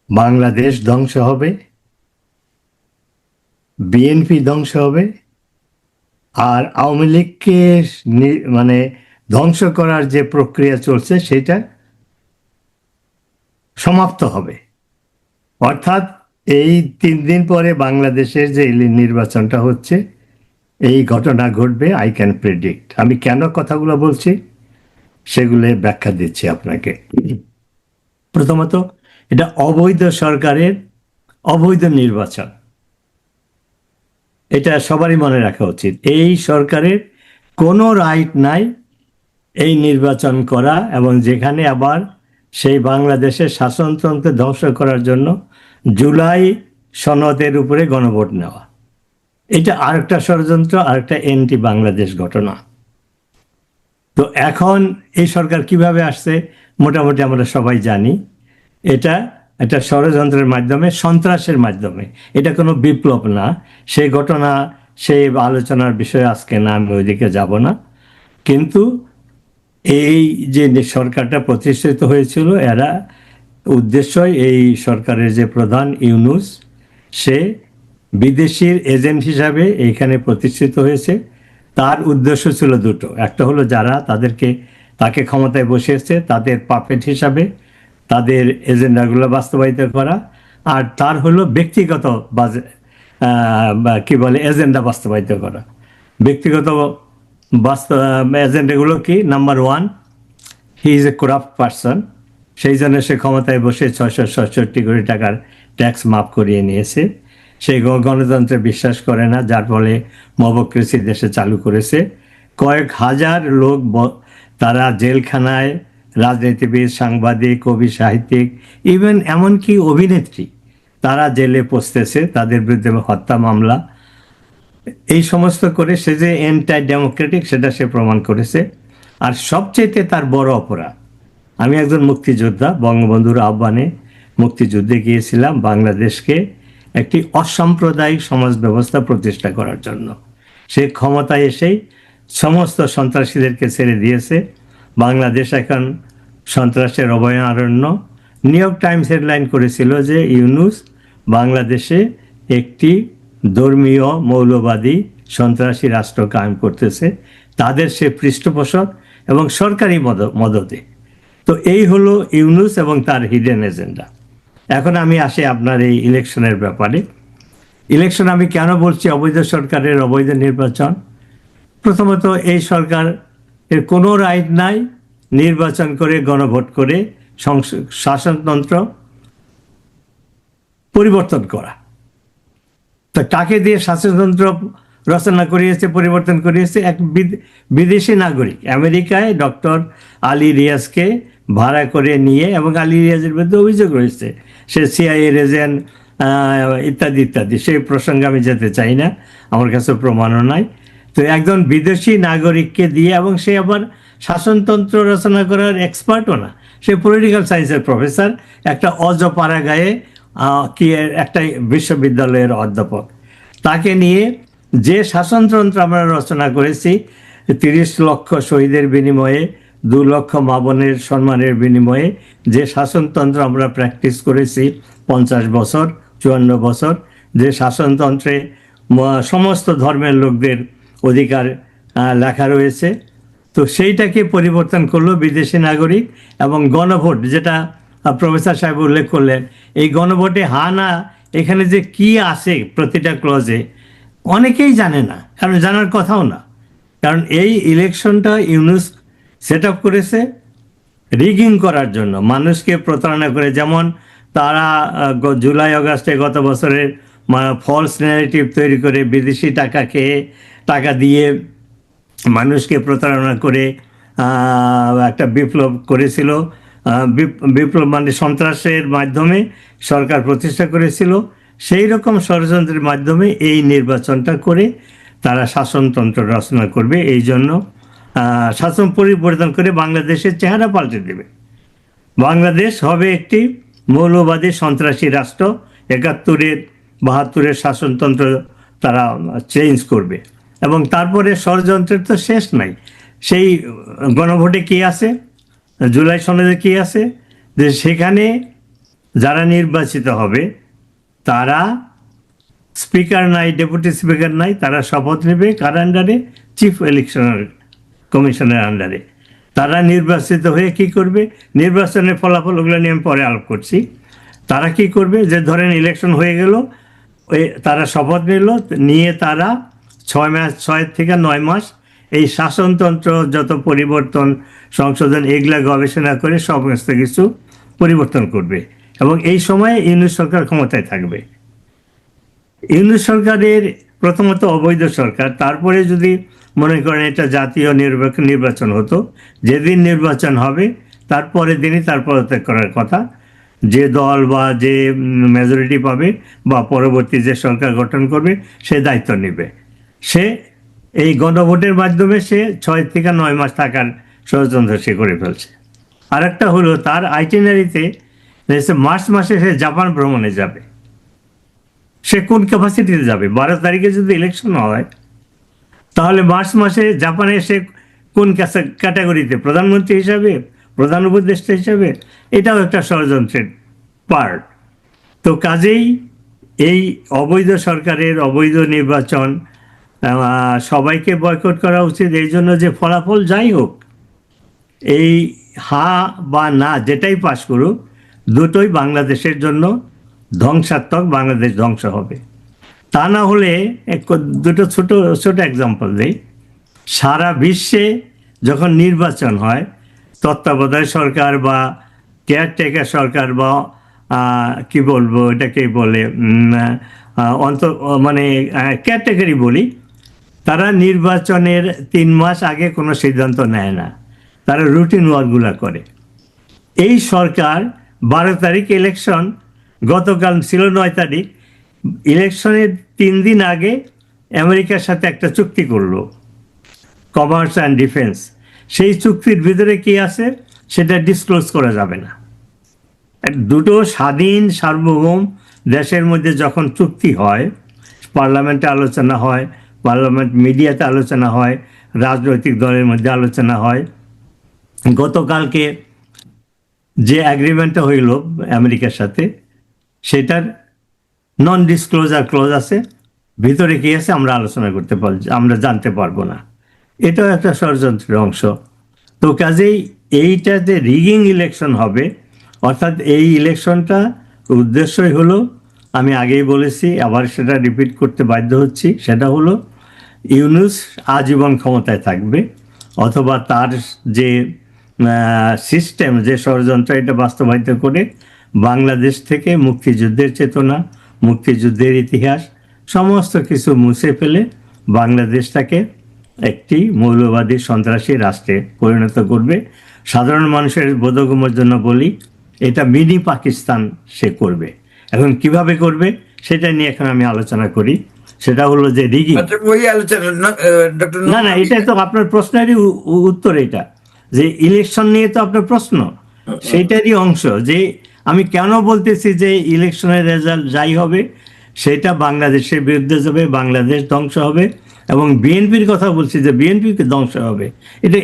বাংলাদেশ ধ্বংস হবে, বিএনপি ধ্বংস হবে, আর আওয়ামী লীগকে মানে ধ্বংস করার যে প্রক্রিয়া চলছে সেটা সমাপ্ত হবে। অর্থাৎ এই 3 দিন পরে বাংলাদেশের যে নির্বাচনটা হচ্ছে, এই ঘটনা ঘটবে, আই ক্যান প্রেডিক্ট। আমি কেন কথাগুলো বলছি সেগুলো ব্যাখ্যা দিচ্ছি আপনাকে। প্রথমত, এটা অবৈধ সরকারের অবৈধ নির্বাচন, এটা সবারই মনে রাখা উচিত। এই সরকারের কোনো রাইট নাই এই নির্বাচন করা, এবং যেখানে আবার সেই বাংলাদেশের শাসনতন্ত্র ধ্বংস করার জন্য জুলাই সনদের উপরে গণভোট নেওয়া, এটা আরেকটা ষড়যন্ত্র, আরেকটা এন্টি বাংলাদেশ ঘটনা। তো এখন এই সরকার কিভাবে আসছে মোটামুটি আমরা সবাই জানি। এটা একটা ষড়যন্ত্রের মাধ্যমে, সন্ত্রাসের মাধ্যমে, এটা কোনো বিপ্লব না। সেই ঘটনা, সেই আলোচনার বিষয় আজকে না, আমি ওইদিকে যাব না। কিন্তু এই যে সরকারটা প্রতিষ্ঠিত হয়েছিল, এরা উদ্দেশ্যই, এই সরকারের যে প্রধান ইউনূস, সে বিদেশির এজেন্ট হিসাবে এইখানে প্রতিষ্ঠিত হয়েছে। তার উদ্দেশ্য ছিল দুটো। একটা হলো যারা তাকে ক্ষমতায় বসিয়েছে তাদের পাপেট হিসাবে তাদের এজেন্ডাগুলো বাস্তবায়িত করা, আর তার হলো ব্যক্তিগত কি বলে এজেন্ডা বাস্তবায়িত করা। ব্যক্তিগত এজেন্ডাগুলো কি? Number one, he is a corrupt person, সেই জন্য সে ক্ষমতায় বসে 667 কোটি টাকার ট্যাক্স মাফ করিয়ে নিয়েছে। সে গণতন্ত্রে বিশ্বাস করে না, যার ফলে মবক্রেসি দেশে চালু করেছে। কয়েক হাজার লোক তারা জেলখানায়, রাজনীতিবিদ, সাংবাদিক, কবি, সাহিত্যিক, ইভেন এমনকি অভিনেত্রী, তারা জেলে পচতেছে, তাদের বিরুদ্ধে হত্যা মামলা, এই সমস্ত করে সে যে অ্যান্টি ডেমোক্রেটিক সেটা সে প্রমাণ করেছে। আর সবচেয়ে তার বড় অপরাধ, আমি একজন মুক্তিযোদ্ধা, বঙ্গবন্ধুর আহ্বানে মুক্তিযুদ্ধে গিয়েছিলাম বাংলাদেশকে একটি অসাম্প্রদায়িক সমাজ ব্যবস্থা প্রতিষ্ঠা করার জন্য। সে ক্ষমতায় এসেই সমস্ত সন্ত্রাসীদেরকে ছেড়ে দিয়েছে। বাংলাদেশ এখন সন্ত্রাসের অভয়ারণ্য। নিউ ইয়র্ক টাইমস হেডলাইন করেছিল যে ইউনূস বাংলাদেশে একটি ধর্মীয় মৌলবাদী সন্ত্রাসী রাষ্ট্র কায়েম করতেছে, তাদের সে পৃষ্ঠপোষক এবং সরকারি মদতে। তো এই হলো ইউনূস এবং তার হিডেন এজেন্ডা। এখন আমি আসি আপনার এই ইলেকশনের ব্যাপারে। ইলেকশন আমি কেন বলছি অবৈধ সরকারের অবৈধ নির্বাচন? প্রথমত, এই সরকার এর কোনো রাইট নাই নির্বাচন করে গণভোট করে শাসনতন্ত্র পরিবর্তন করা। তো কাকে দিয়ে শাসনতন্ত্র রচনা করিয়েছে, পরিবর্তন করিয়েছে? এক বিদেশি নাগরিক, আমেরিকায় ডক্টর আলী রিয়াজকে ভাড়া করে নিয়ে, এবং আলী রিয়াজের বিরুদ্ধে অভিযোগ রয়েছে সে সিআইএর এজেন্ট ইত্যাদি ইত্যাদি। সেই প্রসঙ্গে আমি যেতে চাই না, আমার কাছে প্রমাণও নাই। তো একজন বিদেশি নাগরিককে দিয়ে, এবং সে আবার শাসনতন্ত্র রচনা করার এক্সপার্টও না, সে পলিটিক্যাল সায়েন্সের প্রফেসর, একটা অজপাড়াগাঁয়ে কি একটা বিশ্ববিদ্যালয়ের অধ্যাপক। তাকে নিয়ে যে শাসনতন্ত্র আমরা রচনা করেছি, 30 লক্ষ শহীদের বিনিময়ে, 2 লক্ষ মা বোনের সম্মানের বিনিময়ে যে শাসনতন্ত্র আমরা প্র্যাকটিস করেছি 50 বছর, 54 বছর, যে শাসনতন্ত্রে সমস্ত ধর্মের লোকদের অধিকার লেখা রয়েছে, তো সেইটাকে পরিবর্তন করলো বিদেশি নাগরিক। এবং গণভোট, যেটা প্রফেসর সাহেব উল্লেখ করলেন, এই গণভোটে হা না এখানে যে কি আছে প্রতিটা ক্লজে অনেকেই জানে না, কারণ জানার কথাও না। কারণ এই ইলেকশনটা ইউনূস সেট আপ করেছে রিগিং করার জন্য, মানুষকে প্রতারণা করে। যেমন তারা জুলাই আগস্টে গত বছরের ফলস ন্যারেটিভ তৈরি করে বিদেশি টাকা দিয়ে মানুষকে প্রতারণা করে একটা বিপ্লব করেছিল। বিপ্লব মানে সন্ত্রাসের মাধ্যমে সরকার প্রতিষ্ঠা করেছিল। সেই রকম ষড়যন্ত্রের মাধ্যমে এই নির্বাচনটা করে তারা শাসনতন্ত্র রচনা করবে। এই জন্য শাসন পরিবর্তন করে বাংলাদেশের চেহারা পাল্টে দেবে। বাংলাদেশ হবে একটি মৌলবাদী সন্ত্রাসী রাষ্ট্র। 71-72 শাসনতন্ত্র তারা চেঞ্জ করবে। এবং তারপরে ষড়যন্ত্রের তো শেষ নাই। সেই গণভোটে কি আছে, জুলাই সনদে কি আছে, যে সেখানে যারা নির্বাচিত হবে তারা স্পিকার নাই, ডেপুটি স্পিকার নাই, তারা শপথ নেবে কার আন্ডারে? চিফ ইলেকশনার কমিশনের আন্ডারে। তারা নির্বাচিত হয়ে কি করবে? নির্বাচনের ফলাফলগুলো নিয়ে আমি পরে আলোপ করছি। তারা কি করবে? যে ধরেন ইলেকশন হয়ে গেল, তারা শপথ নিয়ে তারা 6 থেকে 9 মাস এই শাসনতন্ত্র যত পরিবর্তন, সংশোধন, এগুলা গবেষণা করে সমস্ত কিছু পরিবর্তন করবে। এবং এই সময়ে ইউনূস সরকার ক্ষমতায় থাকবে। ইউনূস সরকারের প্রথমত অবৈধ সরকার, তারপরে যদি মনে করেন এটা জাতীয় নির্বাচন হতো, যেদিন নির্বাচন হবে তারপরের দিনই তার পদত্যাগ করার কথা। যে দল বা যে মেজরিটি পাবে বা পরবর্তী যে সরকার গঠন করবে সে দায়িত্ব নেবে। সে এই গণভোটের মাধ্যমে সে 6 থেকে 9 মাস থাকার ষড়যন্ত্র সে করে ফেলছে। আরেকটা হলো তার আইটিনারিতে মার্চ মাসে সে জাপান ভ্রমণে যাবে। সে কোন ক্যাপাসিটিতে যাবে? 12 তারিখে যদি ইলেকশন হয় তাহলে মার্চ মাসে জাপানে সে কোন ক্যাটাগরিতে? প্রধানমন্ত্রী হিসাবে, প্রধান উপদেষ্টা হিসাবে? এটাও একটা ষড়যন্ত্রের পার্ট। তো কাজেই এই অবৈধ সরকারের অবৈধ নির্বাচন সবাইকে বয়কট করা উচিত, এই জন্য যে ফলাফল যাই হোক, এই হা বা না যেটাই পাশ করুক, দুটোই বাংলাদেশের জন্য ধ্বংসাত্মক, বাংলাদেশ ধ্বংস হবে। তা না হলে দুটো ছোট ছোট এক্সাম্পল দিই। সারা বিশ্বে যখন নির্বাচন হয়, তত্ত্বাবধায়ক সরকার বা কেয়ারটেকার সরকার বা কি বলবো এটাকে বলে মানে কেয়ারটেকারই বলি, তারা নির্বাচনের 3 মাস আগে কোনো সিদ্ধান্ত নেয় না, তারা রুটিন ওয়ার্কগুলো করে। এই সরকার 12 তারিখ ইলেকশন, গতকাল ছিল 9 তারিখ, ইলেকশনের 3 দিন আগে আমেরিকার সাথে একটা চুক্তি করলো, কমার্স অ্যান্ড ডিফেন্স। সেই চুক্তির ভিতরে কি আছে সেটা ডিসক্লোজ করা যাবে না। দুটো স্বাধীন সার্বভৌম দেশের মধ্যে যখন চুক্তি হয়, পার্লামেন্টে আলোচনা হয়, পার্লামেন্ট মিডিয়াতে আলোচনা হয়, রাজনৈতিক দলের মধ্যে আলোচনা হয়। গতকালকে যে অ্যাগ্রিমেন্টটা হইল আমেরিকার সাথে, সেটার নন ডিসক্লোজার ক্লজ আছে, ভিতরে কি আছে আমরা আলোচনা করতে পারব, আমরা জানতে পারবো না। এটাও একটা ষড়যন্ত্রের অংশ। তো কাজেই এইটাতে রিগিং ইলেকশন হবে, অর্থাৎ এই ইলেকশনটা উদ্দেশ্যই হলো, আমি আগেই বলেছি, আবার সেটা রিপিট করতে বাধ্য হচ্ছি, সেটা হলো ইউনূস আজীবন ক্ষমতায় থাকবে, অথবা তার যে সিস্টেম, যে ষড়যন্ত্র, এটা বাস্তবায়িত করে বাংলাদেশ থেকে মুক্তিযুদ্ধের চেতনা, মুক্তিযুদ্ধের ইতিহাস সমস্ত কিছু মুছে ফেলে বাংলাদেশটাকে একটি মৌলবাদী সন্ত্রাসী রাষ্ট্রে পরিণত করবে। সাধারণ মানুষের বোধগম্যের জন্য বলি, এটা মিনি পাকিস্তান সে করবে। এখন কিভাবে করবে সেটা নিয়ে এখন আমি আলোচনা করি। সেটা হলো যে রিগিং। ওই আলোচনা ডক্টর না না, এটা তো আপনার প্রশ্নেরই উত্তর। এটা যে ইলেকশন নিয়ে তো আপনার প্রশ্ন, সেইটারই অংশ। যে আমি কেন বলতেছি যে ইলেকশনের রেজাল্ট যাই হবে সেটা বাংলাদেশের বিরুদ্ধে যাবে, বাংলাদেশ ধ্বংস হবে। এবং বিএনপির কথা বলছি যে বিএনপিকে ধ্বংস হবে,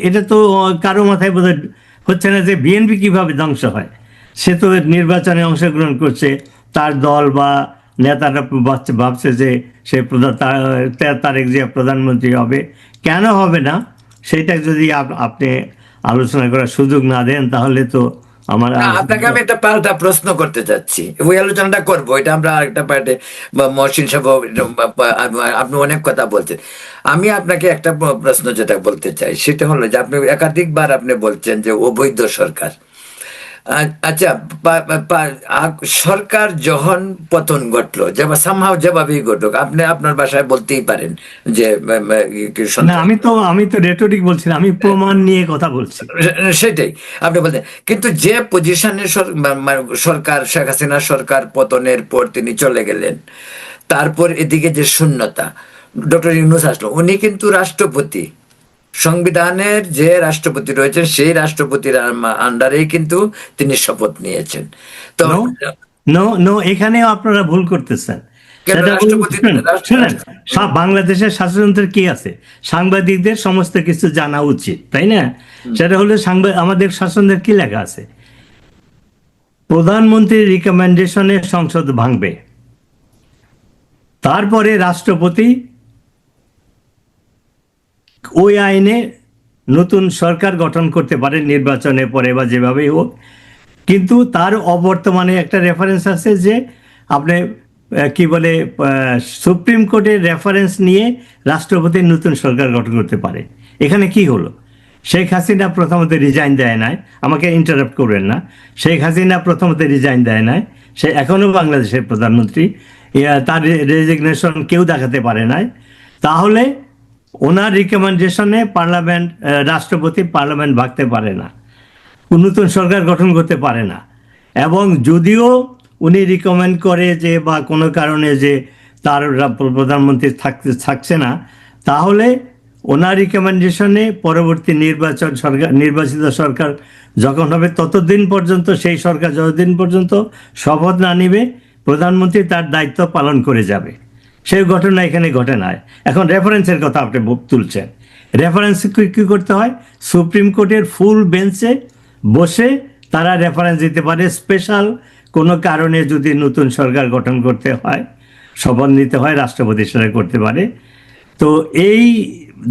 এটা তো কারো মাথায় বোধহয় হচ্ছে না যে বিএনপি কিভাবে ধ্বংস হয়। সে তো নির্বাচনে অংশগ্রহণ করছে, তার দল বা নেতারা ভাবছে যে সে তারেক জিয়া প্রধানমন্ত্রী হবে। কেন হবে না সেটা যদি আপনি আলোচনা করার সুযোগ না দেন, তাহলে তো আমার আপনাকে আমি একটা পাল্টা প্রশ্ন করতে চাচ্ছি। ওই আলোচনাটা করবো, এটা আমরা আরেকটা পার্টে, মহসিন সাহেব আপনি অনেক কথা বলছেন। আমি আপনাকে একটা প্রশ্ন যেটা বলতে চাই সেটা হলো যে আপনি একাধিকবার আপনি বলছেন যে অবৈধ সরকার। আচ্ছা, সরকার যখন পতন ঘটলো, যেভাবেই ঘটুক, আপনি আপনার ভাষায় বলতেই পারেন যে না, আমি তো রেটরিক বলছিলাম, আমি প্রমাণ নিয়ে কথা বলছি। সেটাই আপনি বলতেন। কিন্তু যে পজিশনে সরকার, শেখ হাসিনা সরকার পতনের পর তিনি চলে গেলেন, তারপর এদিকে যে শূন্যতা, ডক্টর ইউনূস আসলো, উনি কিন্তু রাষ্ট্রপতি, সংবিধানের যে রাষ্ট্রপতি রয়েছেন সেই রাষ্ট্রপতির আন্ডারেই কিন্তু তিনি শপথ নিয়েছেন। তো নো, এখানেও আপনারা ভুল করতেছেন। বাংলাদেশের শাসনতন্ত্রের কি আছে, সাংবাদিকদের সমস্ত কিছু জানা উচিত, তাই না? সেটা হলো আমাদের শাসনতন্ত্রের কি লেখা আছে, প্রধানমন্ত্রীর রিকমেন্ডেশনে সংসদ ভাঙবে, তারপরে রাষ্ট্রপতি ওই আইনে নতুন সরকার গঠন করতে পারে নির্বাচনের পরে বা যেভাবেই হোক। কিন্তু তার অবর্তমানে একটা রেফারেন্স আছে যে আপনি কি বলে সুপ্রিম কোর্টের রেফারেন্স নিয়ে রাষ্ট্রপতি নতুন সরকার গঠন করতে পারে। এখানে কি হলো, শেখ হাসিনা প্রথমত রিজাইন দেয় নাই, আমাকে ইন্টারাপ্ট করবেন না, শেখ হাসিনা প্রথমত রিজাইন দেয় নাই, সে এখনও বাংলাদেশের প্রধানমন্ত্রী, তার রেজিগনেশন কেউ দেখাতে পারে নাই। তাহলে ওনার রিকমেন্ডেশনে রাষ্ট্রপতি পার্লামেন্ট ভাঙতে পারে না, নতুন সরকার গঠন করতে পারে না। এবং যদিও উনি রিকমেন্ড করে যে বা কোনো কারণে যে তার প্রধানমন্ত্রী থাকছে না, তাহলে ওনার রিকমেন্ডেশনে পরবর্তী নির্বাচিত সরকার যখন হবে ততদিন পর্যন্ত, সেই সরকার যতদিন পর্যন্ত শপথ না নিবে, প্রধানমন্ত্রী তার দায়িত্ব পালন করে যাবে। সেই ঘটনা এখানে ঘটে না। এখন রেফারেন্সের কথা আপনি তুলছেন, রেফারেন্স কি করতে হয়, সুপ্রিম কোর্টের ফুল বেঞ্চে বসে তারা রেফারেন্স দিতে পারে। স্পেশাল কোনো কারণে যদি নতুন সরকার গঠন করতে হয়, শপথ নিতে হয়, রাষ্ট্রপতি সেটা করতে পারে। তো এই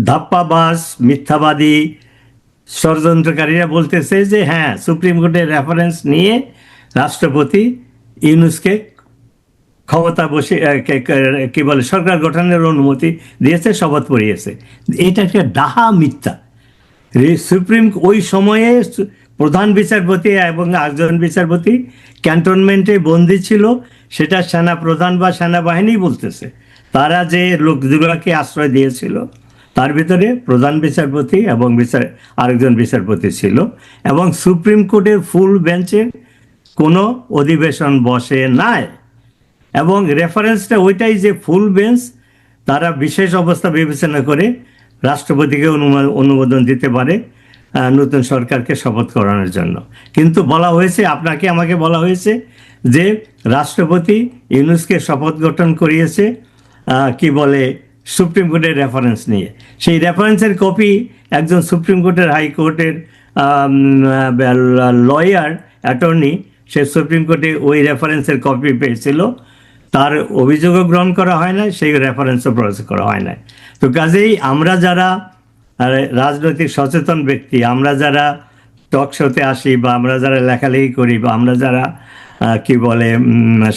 ধাপ্পাবাজ মিথ্যাবাদী ষড়যন্ত্রকারীরা বলতেছে যে হ্যাঁ, সুপ্রিম কোর্টের রেফারেন্স নিয়ে রাষ্ট্রপতি ইউনূসকে ক্ষমতা বসে কি বলে সরকার গঠনের অনুমতি দিয়েছে, শপথ পড়িয়েছে। এটা একটা ডাহা মিথ্যা। সুপ্রিম ওই সময়ে প্রধান বিচারপতি এবং একজন বিচারপতি ক্যান্টনমেন্টে বন্দী ছিল, সেটা সেনা প্রধান বা সেনাবাহিনী বলতেছে। তারা যে লোকগুলোকে আশ্রয় দিয়েছিল তার ভিতরে প্রধান বিচারপতি এবং আরেকজন বিচারপতি ছিল, এবং সুপ্রিম কোর্টের ফুল বেঞ্চের কোনো অধিবেশন বসে নাই। এবং রেফারেন্সটা ওইটাই যে ফুল বেঞ্চ তারা বিশেষ অবস্থা বিবেচনা করে রাষ্ট্রপতিকে অনুমোদন দিতে পারে নতুন সরকারকে শপথ করানোর জন্য। কিন্তু বলা হয়েছে, আপনাকে আমাকে বলা হয়েছে যে রাষ্ট্রপতি ইউনূসকে শপথ গঠন করিয়েছে কি বলে সুপ্রিম কোর্টের রেফারেন্স নিয়ে। সেই রেফারেন্সের কপি একজন সুপ্রিম কোর্টের হাইকোর্টের লয়ার অ্যাটর্নি, সে সুপ্রিম কোর্টে ওই রেফারেন্সের কপি পেয়েছিল, তার অভিযোগও গ্রহণ করা হয় না, সেই রেফারেন্সও প্রসেস করা হয় না। তো কাজেই আমরা যারা রাজনৈতিক সচেতন ব্যক্তি, আমরা যারা টক শোতে আসি, বা আমরা যারা লেখালেখি করি, বা আমরা যারা কি বলে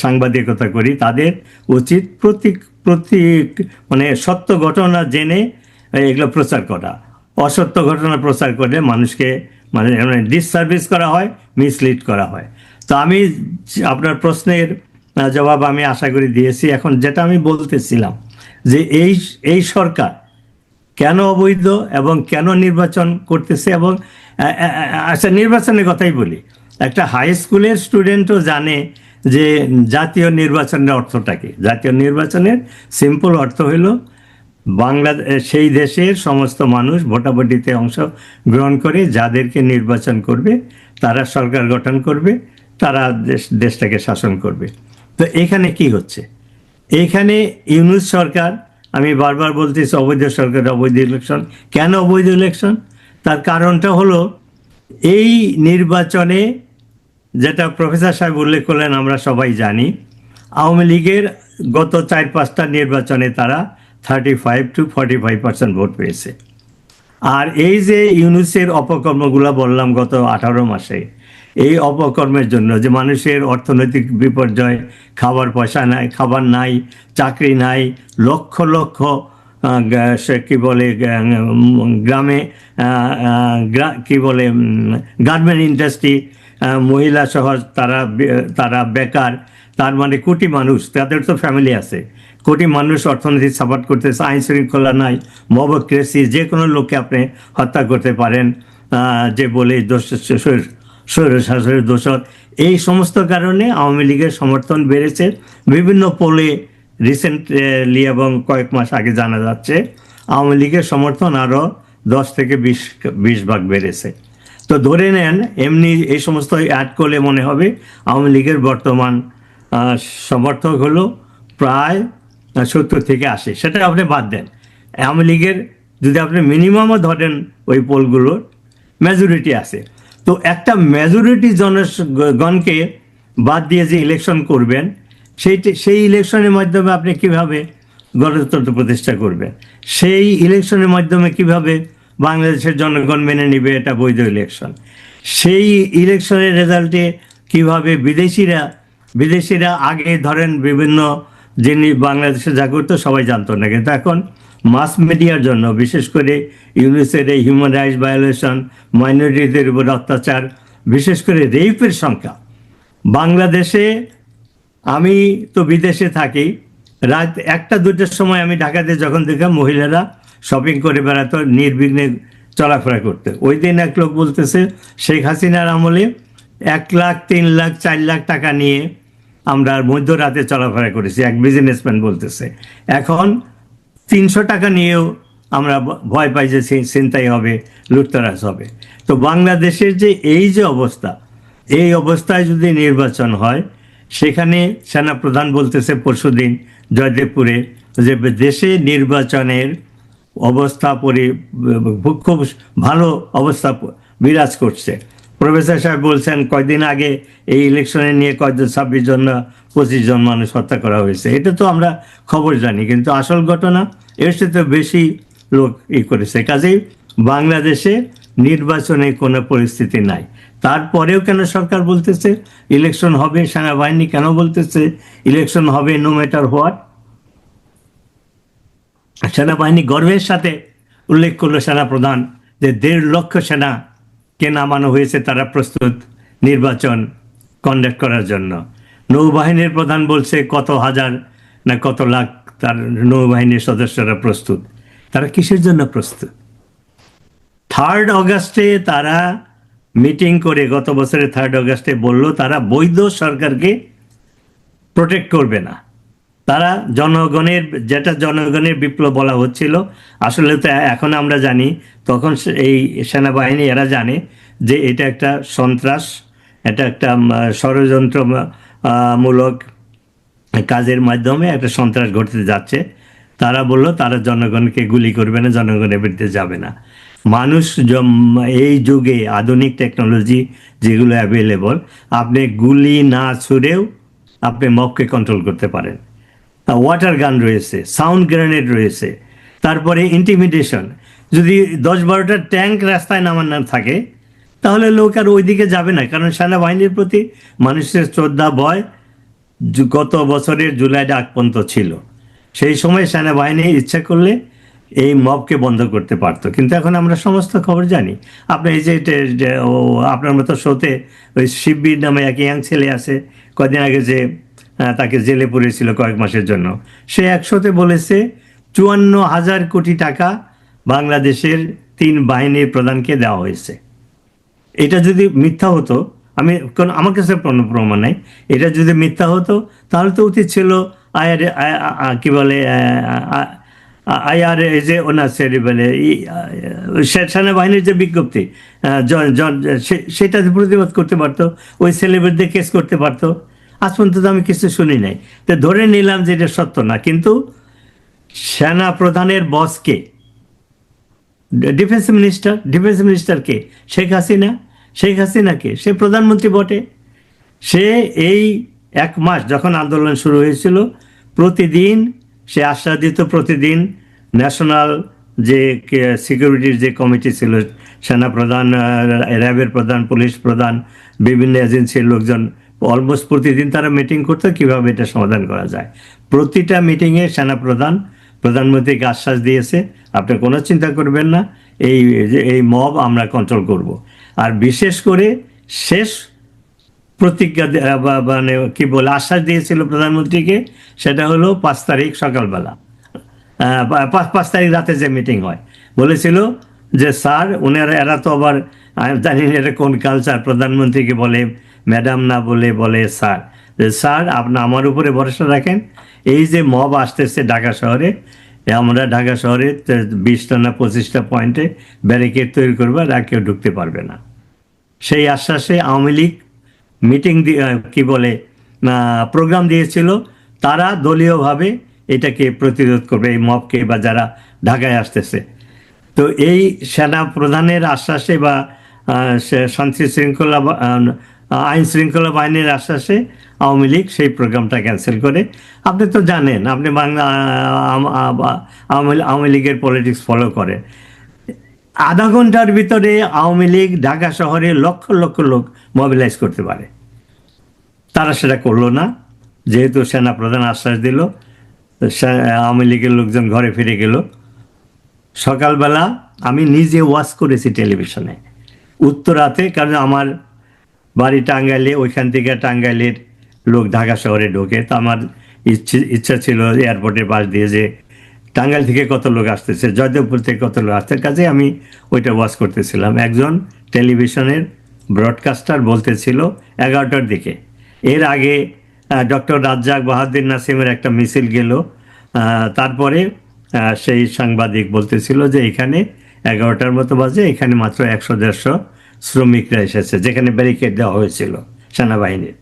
সাংবাদিকতা করি, তাদের উচিত মানে সত্য ঘটনা জেনে এগুলো প্রচার করা। অসত্য ঘটনা প্রচার করলে মানুষকে মানে ডিসসার্ভিস করা হয়, মিসলিড করা হয়। তো আমি আপনার প্রশ্নের জবাব আমি আশা করি দিয়েছি। এখন যেটা আমি বলতেছিলাম যে এই সরকার কেন অবৈধ এবং কেন নির্বাচন করতেছে, এবং আচ্ছা নির্বাচনের কথাই বলি। একটা হাই স্কুলের স্টুডেন্টও জানে যে জাতীয় নির্বাচনের অর্থটা কি। জাতীয় নির্বাচনের সিম্পল অর্থ হইল সেই দেশের সমস্ত মানুষ ভোটাভুটিতে অংশ গ্রহণ করে যাদেরকে নির্বাচন করবে তারা সরকার গঠন করবে, তারা দেশটাকে শাসন করবে। তো এখানে কি হচ্ছে? এইখানে ইউনূস সরকার, আমি বারবার বলতেছি অবৈধ সরকার, অবৈধ ইলেকশন। কেন অবৈধ ইলেকশন? তার কারণটা হলো এই নির্বাচনে, যেটা প্রফেসর সাহেব উল্লেখ করলেন, আমরা সবাই জানি আওয়ামী লীগের গত 4-5টা নির্বাচনে তারা 35 to 45% ভোট পেয়েছে। আর এই যে ইউনূসের অপকর্মগুলো বললাম গত 18 মাসে, এই অপকর্মের জন্য যে মানুষের অর্থনৈতিক বিপর্যয়, খাবার পয়সা নাই, খাবার নাই, চাকরি নাই, লক্ষ লক্ষ সে কি বলে গ্রামে কি বলে গার্মেন্ট ইন্ডাস্ট্রি, মহিলা সহ তারা বেকার। তার মানে কোটি মানুষ, তাদের তো ফ্যামিলি আছে, কোটি মানুষ অর্থনৈতিক সাপোর্ট করতেছে, আইন শৃঙ্খলা নাই, মবক্রেসি, যে কোনো লোককে আপনি হত্যা করতে পারেন যে বলে স্বৈরশাসনের দোষর। এই সমস্ত কারণে আওয়ামী লীগের সমর্থন বেড়েছে। বিভিন্ন পোলে রিসেন্টলি এবং কয়েক মাস আগে জানা যাচ্ছে আওয়ামী লীগের সমর্থন আরও 10 থেকে 20 ভাগ বেড়েছে। তো ধরে নেন এমনি এই সমস্ত অ্যাড করলে মনে হবে আওয়ামী লীগের বর্তমান সমর্থক হলো প্রায় 70 থেকে 80। সেটা আপনি বাদ দেন। আওয়ামী লীগের যদি আপনি মিনিমামও ধরেন ওই পোলগুলোর মেজরিটি আছে, তো একটা মেজরিটি জনগণকে বাদ দিয়ে যে ইলেকশন করবেন, সেই ইলেকশনের মাধ্যমে আপনি কিভাবে গণতন্ত্র প্রতিষ্ঠা করবেন? সেই ইলেকশনের মাধ্যমে কিভাবে বাংলাদেশের জনগণ মেনে নেবে এটা বৈধ ইলেকশন? সেই ইলেকশনের রেজাল্টে কিভাবে বিদেশিরা আগে ধরেন বিভিন্ন যিনি বাংলাদেশে যা করতো সবাই জানতো না, কিন্তু এখন মাস মিডিয়ার জন্য, বিশেষ করে ইউনিসের এই হিউম্যান রাইটস ভায়োলেশন, মাইনরিটিদের উপর অত্যাচার, বিশেষ করে রেপের সংখ্যা বাংলাদেশে, আমি তো বিদেশে থাকি, রাত 1টা-2টার সময় আমি ঢাকাতে যখন দেখলাম মহিলারা শপিং করে বেড়াতো, নির্বিঘ্নে চলাফেরা করতে। ওই দিন এক লোক বলতেছে শেখ হাসিনার আমলে 1 লাখ, 3 লাখ, 4 লাখ টাকা নিয়ে আমরা মধ্যরাতে চলাফেরা করেছি, এক বিজনেসম্যান বলতেছে। এখন 300 টাকা নিয়েও আমরা ভয় পাই যে ছিনতাই হবে, লুটতরাজ হবে। তো বাংলাদেশের যে এই যে অবস্থা, এই অবস্থায় যদি নির্বাচন হয়, সেখানে সেনাপ্রধান বলতেছে পরশুদিন জয়দেবপুরে যে দেশে নির্বাচনের অবস্থা খুব ভালো অবস্থা বিরাজ করছে। প্রফেসর সাহেব বলছেন কয়দিন আগে এই ইলেকশনে নিয়ে 26 জন না 25 জন মানুষ হত্যা করা হয়েছে। এটা তো আমরা খবর জানি, কিন্তু আসল ঘটনা এর সাথে বেশি লোক করেছে। কাজেই বাংলাদেশে নির্বাচনে কোনো পরিস্থিতি নাই। তারপরেও কেন সরকার বলতেছে ইলেকশন হবে, সেনাবাহিনী কেন বলতেছে ইলেকশন হবে নো ম্যাটার হোয়াট? সেনাবাহিনী গর্বের সাথে উল্লেখ করলো সেনাপ্রধান যে 1.5 লক্ষ সেনাকে নামানো হয়েছে, তারা প্রস্তুত নির্বাচন কন্ডাক্ট করার জন্য। নৌবাহিনীর প্রধান বলছে কত হাজার না কত লাখ তার নৌবাহিনীর সদস্যরা প্রস্তুত। তারা কিসের জন্য প্রস্তুত? 3 অগাস্টে তারা মিটিং করে, গত বছরের 3 অগাস্টে বলল তারা বৈধ সরকারকে প্রোটেক্ট করবে না। তারা জনগণের, যেটা জনগণের বিপ্লব বলা হচ্ছিল, আসলে তো এখন আমরা জানি, তখন এই সেনাবাহিনী এরা জানে যে এটা একটা সন্ত্রাস, এটা একটা ষড়যন্ত্রমূলক কাজের মাধ্যমে একটা সন্ত্রাস ঘটতে যাচ্ছে। তারা বলল তারা জনগণকে গুলি করবে না, জনগণের বিরুদ্ধে যাবে না। মানুষ এই যুগে আধুনিক টেকনোলজি যেগুলো অ্যাভেলেবল, আপনি গুলি না ছুড়েও আপনি মবকে কন্ট্রোল করতে পারেন। ওয়াটার গান রয়েছে, সাউন্ড গ্রেনেড রয়েছে, তারপরে ইন্টিমিডেশন। যদি 10-12টা ট্যাঙ্ক রাস্তায় নামানো থাকে তাহলে লোক আর ওইদিকে যাবে না, কারণ সেনাবাহিনীর প্রতি মানুষের শ্রদ্ধা ভয় গত বছরের জুলাইয়ের আগ পর্যন্ত ছিল। সেই সময় সেনাবাহিনী ইচ্ছা করলে এই মবকে বন্ধ করতে পারতো। কিন্তু এখন আমরা সমস্ত খবর জানি। আপনি এই যে আপনার মতো শোতে ওই শিববির নামে এক ইয়াং ছেলে আছে, কদিন আগে যে তাকে জেলে পুরেছিল কয়েক মাসের জন্য, সে একশোতে বলেছে 54,000 কোটি টাকা বাংলাদেশের 3 বাহিনীর প্রধানকে দেওয়া হয়েছে। এটা যদি মিথ্যা হতো, আমার কাছে কোনো প্রমাণ নাই, এটা যদি মিথ্যা হতো তাহলে তো উচিত ছিল কি বলে আইআর যে ওনার বলে সেনাবাহিনীর যে বিজ্ঞপ্তি, সেটা প্রতিবাদ করতে পারতো, ওই ছেলেমেয়েদের কেস করতে পারতো। আজ পর্যন্ত আমি কিছু শুনি নাই। তো ধরে নিলাম যে এটা সত্য না, কিন্তু সেনা প্রধানের বসকে, ডিফেন্স মিনিস্টার কে? শেখ হাসিনাকে, সে প্রধানমন্ত্রী বটে। সে এই 1 মাস যখন আন্দোলন শুরু হয়েছিল, প্রতিদিন সে আশ্বাস দিত, প্রতিদিন ন্যাশনাল যে সিকিউরিটির যে কমিটি ছিল, সেনাপ্রধান, র্যাবের প্রধান, পুলিশ প্রধান, বিভিন্ন এজেন্সির লোকজন অলমোস্ট প্রতিদিন তারা মিটিং করতো কিভাবে এটা সমাধান করা যায়। প্রতিটা মিটিংয়ে প্রধানমন্ত্রীকে আশ্বাস দিয়েছে, আপনি কোনো চিন্তা করবেন না, এই মব আমরা কন্ট্রোল করব। আর বিশেষ করে শেষ প্রতিজ্ঞা মানে কি বলে আশ্বাস দিয়েছিল প্রধানমন্ত্রীকে, সেটা হলো 5 তারিখ সকালবেলা, 5 তারিখ রাতে যে মিটিং হয়, বলেছিল যে স্যার, এরা তো আবার জানি না এটা কোন কালচার, প্রধানমন্ত্রীকে বলে ম্যাডাম না বলে স্যার, যে স্যার আপনি আমার উপরে ভরসা রাখেন, এই যে মব আসতেছে ঢাকা শহরে, আমরা ঢাকা শহরে 20টা না 25টা পয়েন্টে ব্যারিকেড তৈরি করবো, আর কেউ ঢুকতে পারবে না। সেই আশ্বাসে আওয়ামী লীগ মিটিং কি বলে প্রোগ্রাম দিয়েছিল, তারা দলীয়ভাবে এটাকে প্রতিরোধ করবে, এই মবকে বা যারা ঢাকায় আসতেছে। তো এই সেনা প্রধানের আশ্বাসে বা আইন শৃঙ্খলা বাহিনীর আশ্বাসে আওয়ামী লীগ সেই প্রোগ্রামটা ক্যান্সেল করে। আপনি তো জানেন, আপনি আওয়ামী লীগের পলিটিক্স ফলো করেন, আধা ঘন্টার ভিতরে আওয়ামী লীগ ঢাকা শহরে লক্ষ লক্ষ লোক মোবিলাইজ করতে পারে। তারা সেটা করলো না, যেহেতু সেনা প্রধান আশ্বাস দিল, আওয়ামী লীগের লোকজন ঘরে ফিরে গেল। সকালবেলা আমি নিজে ওয়াচ করেছি টেলিভিশনে উত্তরাতে, কারণ আমার বাড়ি টাঙ্গাইলে, ওইখান থেকে টাঙ্গাইলের লোক ঢাকা শহরে ঢোকে। তো আমার ইচ্ছা ছিল এয়ারপোর্টের পাশ দিয়ে যে টাঙ্গাইল থেকে কত লোক আসতেছে, জয়দেবপুর থেকে কত লোক আসছে, কাজে আমি ওইটা ওয়াচ করতেছিলাম। একজন টেলিভিশনের ব্রডকাস্টার বলতেছিল 11টার দিকে, এর আগে ডক্টর রাজ্জাক বাহাদুর নাসিমের একটা মিছিল গেল, তারপরে সেই সাংবাদিক বলতেছিল যে এখানে 11টার মতো বাজে, এখানে মাত্র 100-150 শ্রমিকরা এসেছে, যেখানে ব্যারিকেড দেওয়া হয়েছিল সেনাবাহিনীর।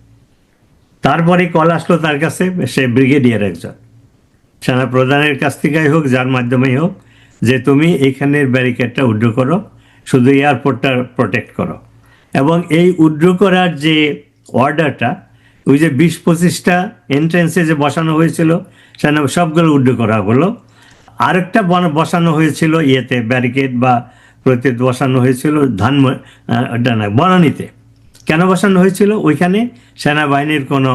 তারপরে কল আসলো তার কাছে, সে ব্রিগেডিয়ার একজন, সেনা প্রধানের কাছ থেকেই হোক, যার মাধ্যমেই হোক, যে তুমি এইখানের ব্যারিকেডটা উইথড্র করো, শুধু এয়ারপোর্টটা প্রোটেক্ট করো। এবং এই উইথড্র করার যে অর্ডারটা, ওই যে 20-25টা এন্ট্রেন্সে যে বসানো হয়েছিল, সেনা সবগুলো উইথড্র করা হলো। আরেকটা বসানো হয়েছিল ইয়েতে, ব্যারিকেড বা প্রতিরোধ বসানো হয়েছিল ওটা না, বনানীতে। কেন বসানো হয়েছিল? ওইখানে সেনাবাহিনীর কোনো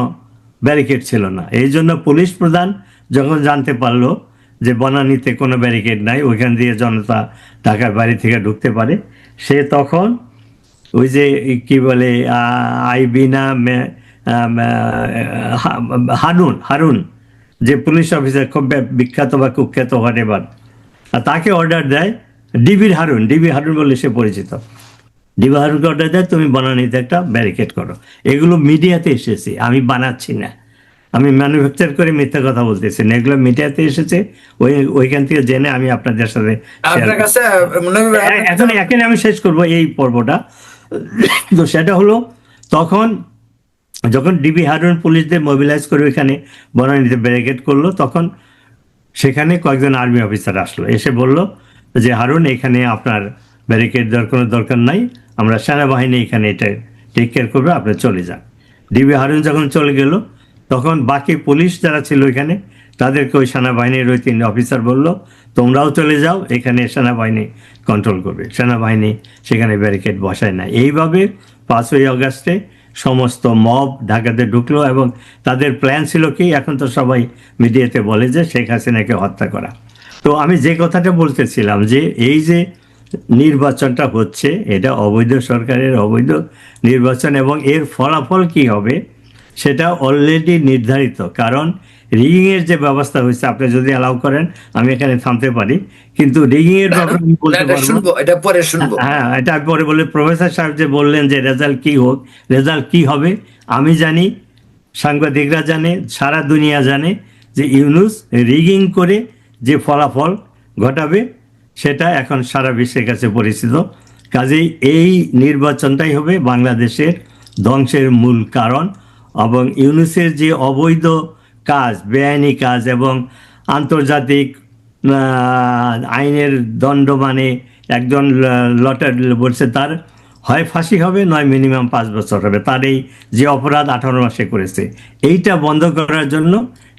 ব্যারিকেড ছিল না। এই জন্য পুলিশ প্রধান যখন জানতে পারলো যে বনানীতে কোনো ব্যারিকেড নাই, ওইখান দিয়ে জনতা ঢাকার বাড়ি থেকে ঢুকতে পারে, সে তখন ওই যে কি বলে আইবিনা হারুন যে পুলিশ অফিসার, খুব বিখ্যাত বা কুখ্যাত হোয়াটএভার, তাকে অর্ডার দেয়, ডিবি হারুন বলে সে পরিচিত। ডিবি হারুনকে অর্ডার দেয়, তুমি বনানীতে একটা ব্যারিকেড করো। এগুলো মিডিয়াতে এসেছে, আমি বানাচ্ছি না, আমি ম্যানুফ্যাকচার করে মিথ্যা কথা বলতেছি না, এগুলো মিডিয়াতে এসেছে। ওইখান থেকে জেনে আমি আপনাদের সাথে আপনার কাছে এখন এখানে আমি শেষ করব এই পর্বটা। তো সেটা হলো, তখন যখন ডিবি হারুন পুলিশদের মোবিলাইজ করে ওইখানে বনানীতে ব্যারিকেড করলো, তখন সেখানে কয়েকজন আর্মি অফিসার আসলো, এসে বলল যে হারুন, এখানে আপনার ব্যারিকেড দেওয়ার কোনো দরকার নাই, আমরা সেনাবাহিনী এখানে এটা টেক কেয়ার করবে, আপনি চলে যান। ডিবি হারুন যখন চলে গেল, তখন বাকি পুলিশ যারা ছিল ওইখানে, তাদেরকে ওই সেনাবাহিনীর ওই 3 অফিসার বলল, তোমরাও চলে যাও, এখানে সেনাবাহিনী কন্ট্রোল করবে। সেনাবাহিনী সেখানে ব্যারিকেড বসায় না। এইভাবে 5ই আগস্টে সমস্ত মব ঢাকাতে ঢুকলো, এবং তাদের প্ল্যান ছিল কি, এখন তো সবাই মিডিয়াতে বলে যে শেখ হাসিনাকে হত্যা করা। তো আমি যে কথাটা বলতেছিলাম, যে এই যে নির্বাচনটা হচ্ছে, এটা অবৈধ সরকারের অবৈধ নির্বাচন, এবং এর ফলাফল কি হবে সেটা অলরেডি নির্ধারিত। কারণ রিগিংয়ের যে ব্যবস্থা হয়েছে, আপনি যদি অ্যালাউ করেন আমি এখানে থামতে পারি, কিন্তু রিগিংয়ের ব্যাপারে আমি বলতে পারবো। এটা পরে শুনবো। হ্যাঁ, এটা পরে বলে, প্রফেসর সাহেব যে বললেন যে রেজাল্ট কি হোক, রেজাল্ট কি হবে আমি জানি, সাংবাদিকরা জানে, সারা দুনিয়া জানে, যে ইউনূস রিগিং করে যে ফলাফল ঘটাবে সেটা এখন সারা বিশ্বের কাছে পরিচিত। কাজেই এই নির্বাচনটাই হবে বাংলাদেশের ধ্বংসের মূল কারণ। এবং ইউনূসের যে অবৈধ কাজ, বেআইনি কাজ, এবং আন্তর্জাতিক আইনের দণ্ড, মানে একজন লটার বলছে তার হয় ফাঁসি হবে, নয় মিনিমাম 5 বছর হবে, তার এই যে অপরাধ 18 মাসে করেছে, এইটা বন্ধ করার জন্য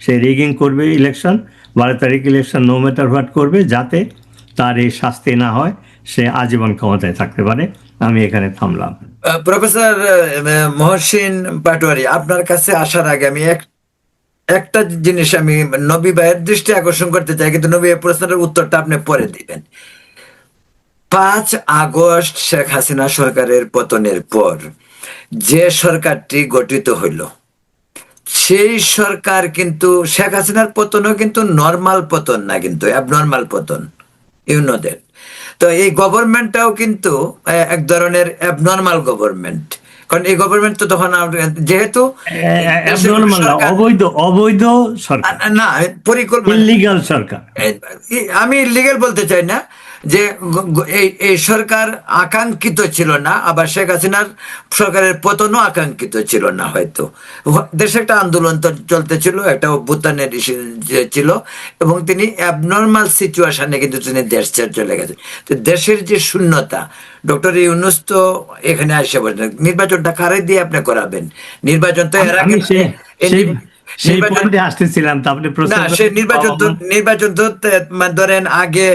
সে রিগিং করবে ইলেকশন, 12 তারিখ ইলেকশন নো ম্যাটার হোয়াট করবে, যাতে তার এই শাস্তি না হয়, সে আজীবন ক্ষমতায় থাকতে পারে। আমি এখানে থামলাম। প্রফেসর মহসিন পাটোয়ারি, আপনার কাছে আসার আগে আমি একটা জিনিস আমি নবী ভাইয়ের দৃষ্টি আকর্ষণ করতে চাই, কিন্তু নবী ভাইয়ের প্রশ্নের উত্তরটা আপনি পরে দিবেন। 5 আগস্ট শেখ হাসিনা সরকারের পতনের পর যে সরকারটি গঠিত হইল, সেই সরকার কিন্তু শেখ হাসিনার পতনও কিন্তু নর্মাল পতন না, কিন্তু অ্যাবনর্মাল পতন, ইউনোদের। তো এই গভর্নমেন্টটাও কিন্তু এক ধরনের অ্যাবনর্মাল গভর্নমেন্ট, কারণ এই গভর্নমেন্ট তো তখন যেহেতু অবৈধ সরকার না, পরিকল্পনা, ইলিগাল সরকার। আমি লিগ্যাল বলতে চাই না, যে এই সরকার আকাঙ্ক্ষিত ছিল না, আবার শেখ হাসিনার সরকারের পতনও আকাঙ্ক্ষিত ছিল না। হয়তো দেশে একটা আন্দোলন চলতেছিল, একটা অভ্যুত্থানের ছিল, এবং তিনি অ্যাবনর্মাল সিচুয়েশনে কিন্তু তিনি দেশ ছেড়ে চলে গেছেন। তো দেশের যে শূন্যতা, ডক্টর ইউনূস তো এখানে আসে বলছেন, নির্বাচনটা কারে দিয়ে আপনি করাবেন? নির্বাচন তো এর আগে নির্বাচন তো ধরেন আগে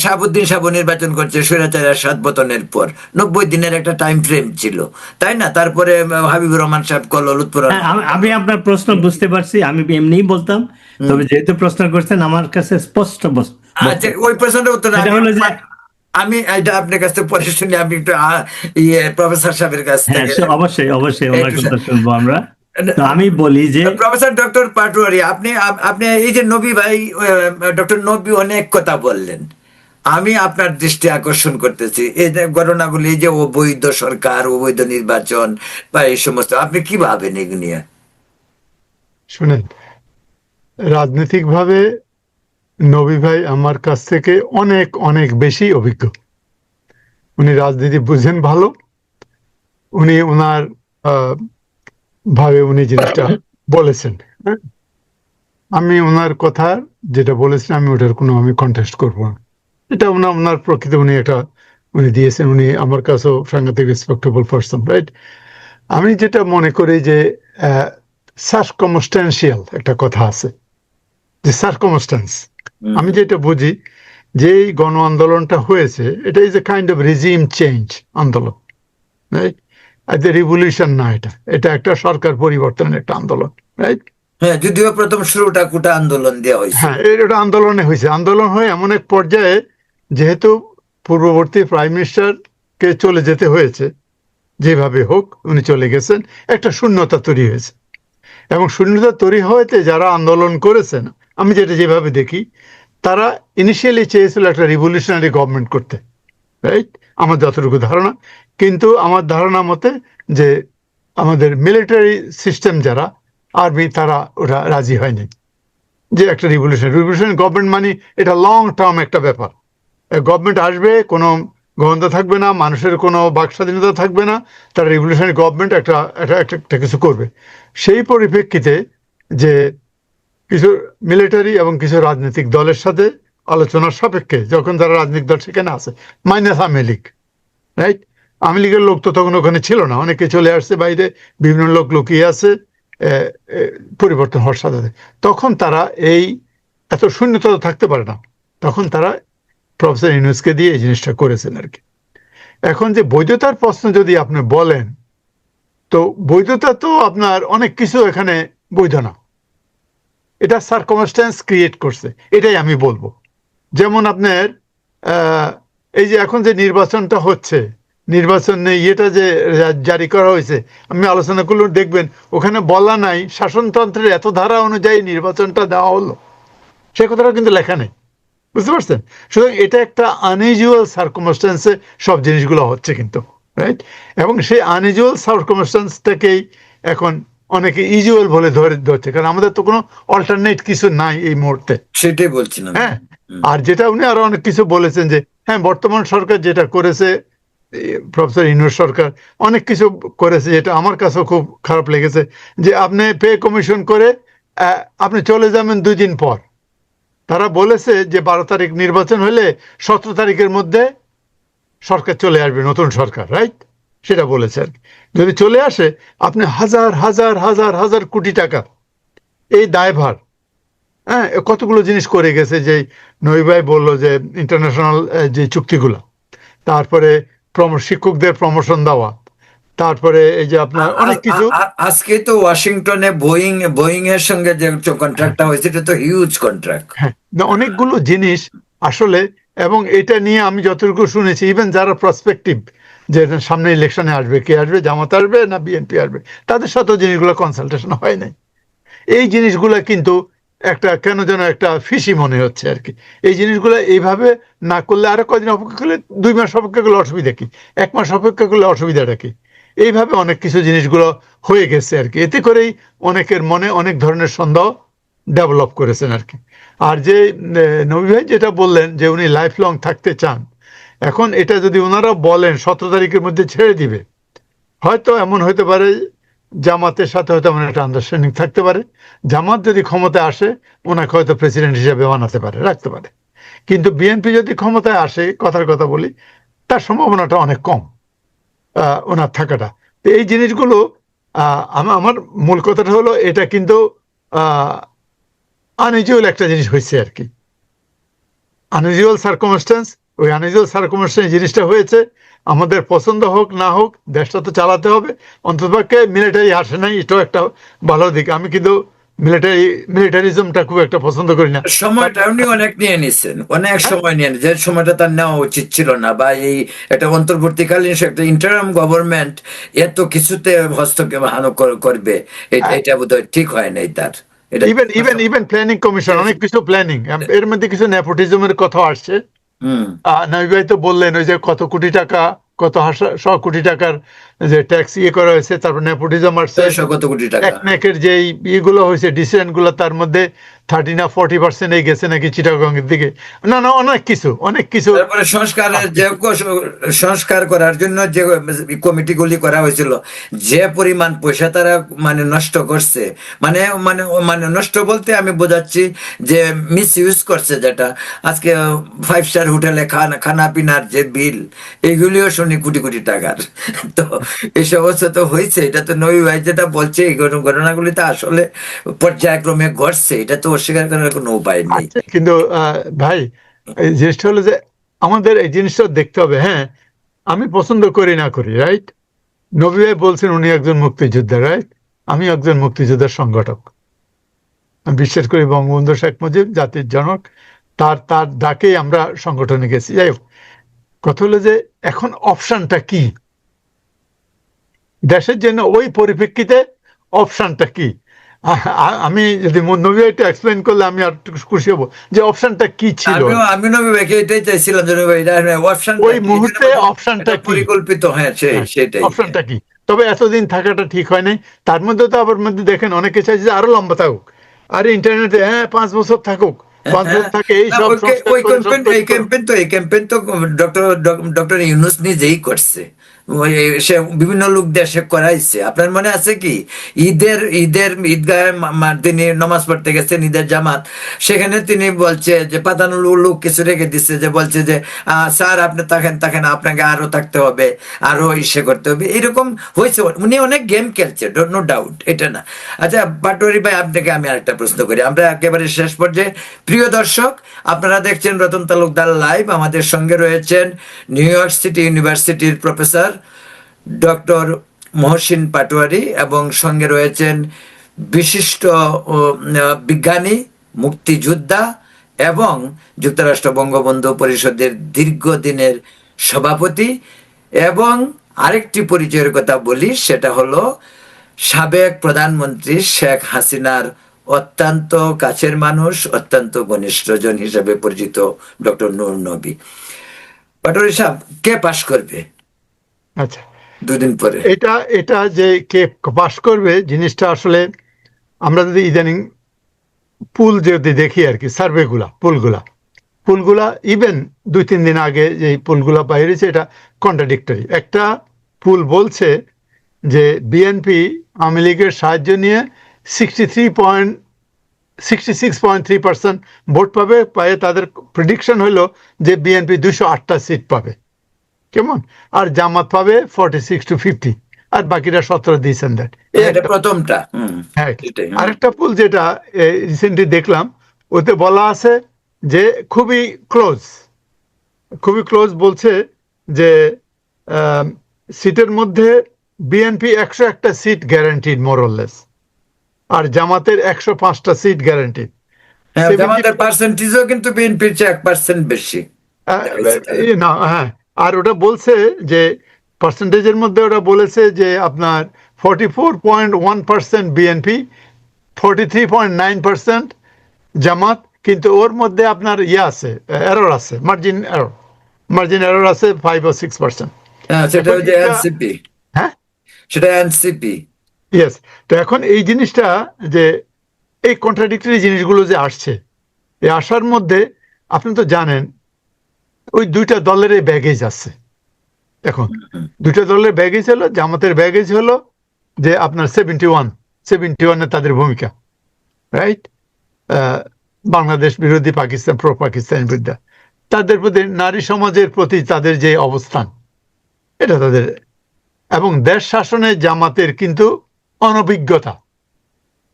শাহাবুদ্দিন সাহেব নির্বাচন করছে স্বৈরাচারের এরশাদ পতনের পর, 90 দিনের একটা টাইম ফ্রেম ছিল, তাই না? তারপরে হাবিবুর রহমান সাহেব করলো, লুৎফর। আমি আপনার প্রশ্ন বুঝতে পারছি, আমি এমনিই বলতাম, তবে যেহেতু প্রশ্ন করছেন আমার কাছে স্পষ্ট। আচ্ছা, ওই প্রশ্নটার উত্তর আমি এটা আপনার কাছে পরে শুনি। আমি একটু প্রফেসর সাহেবের কাছ থেকে অবশ্যই ওনার কথা শুনবো আমরা। আমি বলি যে প্রফেসর ডক্টর পাটোয়ারি, আপনি এই যে নবী ভাই, ডক্টর নবী অনেক কথা বললেন, আমি আপনার দৃষ্টি আকর্ষণ করতেছি এই যে ঘটনাগুলি, যে অবৈধ সরকার, অবৈধ নির্বাচন বা এই সমস্ত, আপনি কি ভাবেন এগুলো নিয়ে? শুনেন, রাজনৈতিকভাবে নবী ভাই আমার কাছ থেকে অনেক অনেক বেশি অভিজ্ঞ। উনি রাজনীতি বুঝেন ভালো, উনি ওনার ভাবে উনি জিনিসটা বলেছেন। আমি ওনার কথা যেটা বলেছেন, আমি ওটার কোনো আমি কন্টেস্ট করবো না। এটা ওনার প্রকৃত উনি দিয়েছেন। উনি আমার কাছেও সাংঘাতিক রেসপেক্টেবল পারসন, রাইট? আমি যেটা মনে করি যে সার্কমস্ট্যান্সিয়াল একটা কথা আছে, যে সার্কমস্ট্যান্স, হুম। আমি যেটা বুঝি যে এই গণ আন্দোলনটা হয়েছে, এটা is a kind of regime change আন্দোলন, রাইট? রিভলিউশন না, এটা এটা একটা সরকার পরিবর্তনের একটা আন্দোলন, রাইট? হ্যাঁ, যদিও প্রথম শুরুটা কোটা আন্দোলন দেওয়া হয়েছিল। হ্যাঁ, এটা আন্দোলনে হয়েছে, আন্দোলন হয়ে এমন এক পর্যায়ে যেহেতু পূর্ববর্তী প্রাইম মিনিস্টারকে চলে যেতে হয়েছে, যেভাবে হোক উনি চলে গেছেন, একটা শূন্যতা তৈরি হয়েছে। এবং শূন্যতা তৈরি হওয়াতে যারা আন্দোলন করেছেন, আমি যেটা যেভাবে দেখি, তারা ইনিশিয়ালি চেয়েছিল একটা রিভলিউশনারি গভর্নমেন্ট করতে, রাইট? আমার যতটুকু ধারণা, কিন্তু আমার ধারণা মতে যে আমাদের মিলিটারি সিস্টেম যারা আর্মি, তারা ওটা রাজি হয়নি যে একটা রিভলিউশনারি গভর্নমেন্ট মানে এটা লং টার্ম একটা ব্যাপার। গভর্নমেন্ট আসবে, কোনো গন্ধ থাকবে না, মানুষের কোনো বাক স্বাধীনতা থাকবে না, তারা রিভলিউশনারি গভর্নমেন্ট একটা একটা একটা একটা কিছু করবে। সেই পরিপ্রেক্ষিতে যে কিছু মিলিটারি এবং কিছু রাজনৈতিক দলের সাথে আলোচনার সাপেক্ষে, যখন তারা রাজনৈতিক দল সেখানে আছে, মাইনাস আওয়ামী লীগ, রাইট? আওয়ামী লীগের লোক তো তখন ওখানে ছিল না, অনেকে চলে আসছে বাইরে, বিভিন্ন লোক লুকিয়ে আছে পরিবর্তন হওয়ার সাথে সাথে। তখন তারা এই এত শূন্যতা তো থাকতে পারে না, তখন তারা প্রফেসর ইউনূসকে দিয়ে এই জিনিসটা করেছেন আর কি। এখন যে বৈধতার প্রশ্ন যদি আপনি বলেন, তো বৈধতা তো আপনার অনেক কিছু এখানে বৈধ না, এটা সার্কমস্ট্যান্স ক্রিয়েট করছে, এটাই আমি বলবো। যেমন আপনার এই যে এখন যে নির্বাচনটা হচ্ছে, নির্বাচনে ইয়েটা যে জারি করা হয়েছে, আমি আলোচনা করলে দেখবেন ওখানে বলা নাই শাসনতন্ত্রের এত ধারা অনুযায়ী নির্বাচনটা দেওয়া হলো, সে কথাটা কিন্তু লেখা নেই, বুঝতে পারছেন? সুতরাং এটা একটা আনইউজুয়াল সার্কমস্ট্যান্সে সব জিনিসগুলো হচ্ছে কিন্তু, রাইট? এবং সেই আনইউজুয়াল সার্কমস্ট্যান্সটাকেই এখন অনেকে ইউজুয়াল বলে ধরছে, কারণ আমাদের তো কোনো অল্টারনেট কিছু নাই এই মুহূর্তে। সেটাই বলছিলাম। হ্যাঁ, আর যেটা উনি আরো অনেক কিছু বলেছেন যে হ্যাঁ, বর্তমান সরকার যেটা করেছে, প্রফেসর ইউনূস সরকার অনেক কিছু করেছে, যেটা আমার কাছেও খুব খারাপ লেগেছে, যে আপনি পে কমিশন করে আপনি চলে যাবেন 2 দিন পর। তারা বলেছে যে 12 তারিখ নির্বাচন হলে 17 তারিখের মধ্যে সরকার চলে আসবে, নতুন সরকার, রাইট? সেটা বলেছে আর কি। যদি চলে আসে, আপনি হাজার হাজার হাজার হাজার কোটি টাকা এই দায়ভার, হ্যাঁ, কতগুলো জিনিস করে গেছে, যে নবী ভাই বললো যে ইন্টারন্যাশনাল যে চুক্তিগুলো, তারপরে শিক্ষকদের প্রমোশন দেওয়া, তারপরে এই যে আপনার অনেক কিছু। আজকে তো ওয়াশিংটনে বোয়িং এর সঙ্গে যে কন্ট্রাক্টটা হয়েছে, এটা তো হিউজ কন্ট্রাক্ট। হ্যাঁ, অনেকগুলো জিনিস আসলে। এবং এটা নিয়ে আমি যতটুকু শুনেছি, ইভেন যারা প্রসপেক্টিভ, যে সামনে ইলেকশনে আসবে, কে আসবে, জামাত আসবে না বিএনপি আসবে, তাদের সাথেও জিনিসগুলো কনসালটেশন হয় নাই। এই জিনিসগুলো কিন্তু একটা কেন যেন একটা ফিসি মনে হচ্ছে আর কি। এই জিনিসগুলো এইভাবে না করলে, আরো কদিন অপেক্ষা করলে, 2 মাস অপেক্ষা করলে অসুবিধা কি, 1 মাস অপেক্ষা করলে অসুবিধাটা কি? এইভাবে অনেক কিছু জিনিসগুলো হয়ে গেছে আর কি। এতে করেই অনেকের মনে অনেক ধরনের সন্দেহ ডেভেলপ করেছেন আর কি। আর যে নবী ভাই যেটা বললেন যে উনি লাইফ লং থাকতে চান, এখন এটা যদি ওনারা বলেন 17 তারিখের মধ্যে ছেড়ে দিবে, হয়তো এমন হতে পারে জামাতের সাথে হয়তো এমন একটা আন্ডারস্ট্যান্ডিং থাকতে পারে, জামাত যদি ক্ষমতায় আসে ওনাকে হয়তো প্রেসিডেন্ট হিসেবে বানাতে পারে, রাখতে পারে। কিন্তু বিএনপি যদি ক্ষমতায় আসে, কথার কথা বলি, তার সম্ভাবনাটা অনেক কম ওনার থাকাটা। তো এই জিনিসগুলো আমার মূল কথাটা হলো, এটা কিন্তু আনইউজুয়াল একটা জিনিস হয়েছে আর কি, আনইউজুয়াল সার্কমস্ট্যান্স। ওই আনইউজুয়াল সার্কমস্ট্যান্স জিনিসটা হয়েছে, আমাদের পছন্দ হোক না হোক, দেশটা তো চালাতে হবে। অন্ততপক্ষে মিলিটারি আসে নাই, এটাও একটা ভালো দিক। আমি কিন্তু মিলিটারিজমটা খুব একটা পছন্দ করি না। সময়টা উনি অনেক নিয়ে নিছেন, অনেক সময় নিয়ে যে সময়টা তার নেওয়া উচিত ছিল না, বা এই একটা অন্তর্বর্তীকালীন একটা ইন্টারিম গভর্নমেন্ট এত কিছুতে হস্তক্ষেপ করবে, এটা বোধহয় ঠিক হয় নাই তার। এটা ইভেন প্ল্যানিং কমিশন, অনেক কিছু প্ল্যানিং, এর মধ্যে কিছু নেপোটিজমের কথা আসছে। নবী ভাই তো বললেন ওই যে কত কোটি টাকা, কত 100 কোটি টাকার যে ট্যাক্স করা হয়েছে, তারপর নেপোটিজম আসছে, কত কোটি টাকা একনেকের যে ইয়েগুলো হয়েছে, ডিসিশন গুলো, তার মধ্যে 30 না 40% গেছে নাকি চিটাগং এর দিকে। না না, অনেক কিছু অনেক কিছু। তারপরে সংস্কার করার জন্য যে কমিটিগুলি করা হয়েছিল, যে পরিমাণ পয়সা তারা মানে নষ্ট করছে, মানে মানে মানে নষ্ট বলতে আমি বোঝাচ্ছি যে মিস ইউজ করছে, যেটা আজকে 5 স্টার হোটেলে খানা পিনার যে বিল, এইগুলিও শুনি কোটি কোটি টাকার। তো এই সমস্ত তো হয়েছে, এটা তো নবী ভাই যেটা বলছে, এই ঘটনাগুলি তো আসলে পর্যায়ক্রমে ঘটছে, এটা তো অস্বীকার করার কোনো উপায় নেই। আচ্ছা, কিন্তু ভাই, এই জিনিসটা হলো যে আমাদের এই জিনিসটা দেখতে হবে। হ্যাঁ, আমি পছন্দ করি না করি, রাইট? নবী ভাই বলছেন উনি একজন মুক্তিযোদ্ধা, রাইট? আমি একজন মুক্তিযোদ্ধার সংগঠক। আমি বিশ্বাস করি বঙ্গবন্ধু শেখ মুজিব জাতির জনক, তার তার ডাকেই আমরা সংগঠনে গেছি। যাই হোক, কথা হলো যে এখন অপশনটা কি দেশের জন্য, ওই পরিপ্রেক্ষিতে অপশনটা কি? আমি যদি নবী ভাই একটু এক্সপ্লেন করলে আমি আর একটু খুশি হব যে অপশনটা কি ছিল আমি নবী ভাইকে এটাই চাইছিলাম যে নবী ভাই, অপশনটা ওই কি, মুহূর্তে। অপশনটা কি? পরিকল্পিত, হ্যাঁ সেটাই। অপশনটা কি? তবে এতদিন থাকাটা ঠিক হয় নাই। তার মধ্যে তো আবার মধ্যে দেখেন অনেকে চাইছে যে আরো লম্বা থাকুক, আরে ইন্টারনেটে 5 বছর থাকুক, 5 বছর থাকে এই না, সব সংস্কার ওই করে সব তৈরি করো। ক্যাম্পেইন তো ডক্টর ইউনূস নিজেই করছে। সে বিভিন্ন লোক দেশে করাইছে। আপনার মনে আছে কি, ঈদগাহে তিনি নমাজ পড়তে গেছেন, ঈদের জামাত, সেখানে তিনি বলছে যে পাতানো লোক কিছু রেখে দিচ্ছে, যে বলছে যে স্যার আপনি থাকেন, আপনাকে আরো থাকতে হবে, আরো ইসে করতে হবে, এরকম হয়েছে। উনি অনেক গেম খেলছে, নো ডাউট, এটা না। আচ্ছা পাটোয়ারি ভাই, আপনাকে আমি আরেকটা প্রশ্ন করি, আমরা একেবারে শেষ পর্যায়ে। প্রিয় দর্শক, আপনারা দেখছেন রতন তালুকদার লাইভ। আমাদের সঙ্গে রয়েছেন নিউ ইয়র্ক সিটি ইউনিভার্সিটির প্রফেসর ডক্টর মহসিন পাটোয়ারি, এবং সঙ্গে রয়েছেন বিশিষ্ট বিজ্ঞানী, মুক্তিযোদ্ধা এবং যুক্তরাষ্ট্র বঙ্গবন্ধু পরিষদের দীর্ঘদিনের সভাপতি। এবং আরেকটি পরিচয়ের কথা বলি, সেটা হলো সাবেক প্রধানমন্ত্রী শেখ হাসিনার অত্যন্ত কাছের মানুষ, অত্যন্ত ঘনিষ্ঠজন হিসেবে পরিচিত ডক্টর নূর নবী। পাটোয়ারি সাহেব, কে পাশ করবে আচ্ছা, 2 দিন পরে? এটা এটা যে কে পাশ করবে জিনিসটা আসলে আমরা যদি ইদানিং পুল যদি দেখি আর কি, পুলগুলা ইভেন 2-3 দিন আগে যে পুলগুলা বাইরেছে, এটা কন্ট্রাডিক্টরি। একটা পুল বলছে যে বিএনপি আওয়ামী লীগের সাহায্য নিয়ে 66.3% ভোট পাবে, তাদের প্রেডিকশন হলো যে বিএনপি 208টা সিট পাবে, কেমন? আর জামাত পাবে 46-50, আর বাকিরা 17 দিয়েছেন। দ্যাট এটা প্রথমটা। হ্যাঁ। সেটাই। আরেকটা পুল যেটা রিসেন্টলি দেখলাম, ওতে বলা আছে যে খুবই ক্লোজ বলছে যে সিটের মধ্যে বিএনপি 101টা সিট গ্যারান্টিড মোরলেস, আর জামাতের 105টা সিট গ্যারান্টিড। হ্যাঁ, জামাতের পার্সেন্টেজও কিন্তু বিএনপির চেয়ে 1% বেশি। না, হ্যাঁ, আর ওটা বলছে যে পার্সেন্টেজের মধ্যে ওটা বলেছে যে আপনার 44.1% বিএনপি, 43.9% জামাত, কিন্তু ওর মধ্যে আপনার আছে, এরর আছে, মার্জিন এরর আছে 5 or 6%। হ্যাঁ, সেটা হচ্ছে এনসিপি। হ্যাঁ, সেটা এনসিপি। ইয়েস। তো এখন এই জিনিসটা যে এই কন্ট্রাডিক্টরি জিনিসগুলো যে আসছে, এই আসার মধ্যে আপনি তো জানেন ওই দুইটা দলের ব্যাগেজ আছে। এখন দুইটা দলের ব্যাগেজ হলো, জামাতের ব্যাগেজ হলো যে আপনার 71-এ তাদের ভূমিকা, রাইট? বাংলাদেশ বিরোধী, পাকিস্তান, প্রো পাকিস্তান বিরুদ্ধে, তাদের প্রতি, নারী সমাজের প্রতি তাদের যে অবস্থান, এটা তাদের, এবং দেশ শাসনে জামাতের কিন্তু অনভিজ্ঞতা।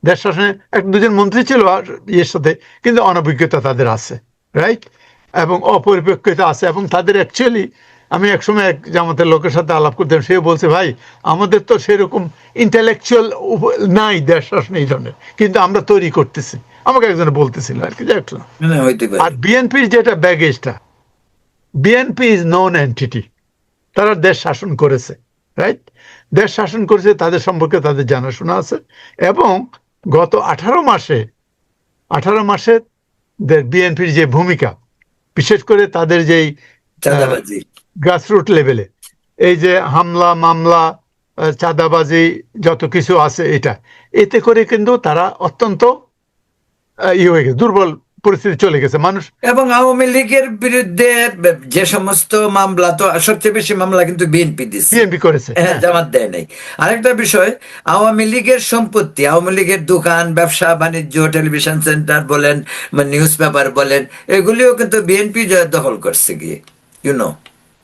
দেশ শাসনে 1-2জন মন্ত্রী ছিল ইয়ের সাথে, কিন্তু অনভিজ্ঞতা তাদের আছে, রাইট? এবং অপরিপক্কতা আছে। এবং তাদের অ্যাকচুয়ালি, আমি একসময় এক জামাতের লোকের সাথে আলাপ করতাম, সে বলছে ভাই আমাদের তো সেরকম ইন্টেলেকচুয়াল নাই দেশ শাসনে এই ধরনের, কিন্তু আমরা তৈরি করতেছি, আমাকে একজন বলতেছিল আর কি। আর বিএনপির যেটা ব্যাগেজটা, বিএনপি ইজ নন এন্টিটি, তারা দেশ শাসন করেছে, রাইট? দেশ শাসন করেছে, তাদের সম্পর্কে তাদের জানাশোনা আছে। এবং গত 18 মাসে বিএনপির যে ভূমিকা, বিশেষ করে তাদের যেই গ্রাসরুট লেভেলে এই যে হামলা মামলা, চাঁদাবাজি, যত কিছু আছে, এতে করে কিন্তু তারা অত্যন্ত হয়ে গেছে, দুর্বল পরিস্থিতি চলে গেছে মানুষ। এবং আওয়ামী লীগের বিরুদ্ধে যে সমস্ত মামলা, তো সবচেয়ে বেশি মামলা কিন্তু বিএনপি দিচ্ছে, বিএনপি করেছে, জামাত দেয় নাই। আরেকটা বিষয়, আওয়ামী লীগের সম্পত্তি, আওয়ামী লীগের দোকান, ব্যবসা বাণিজ্য, টেলিভিশন সেন্টার বলেন, নিউজ পেপার বলেন, এগুলিও কিন্তু বিএনপি দখল করছে গিয়ে,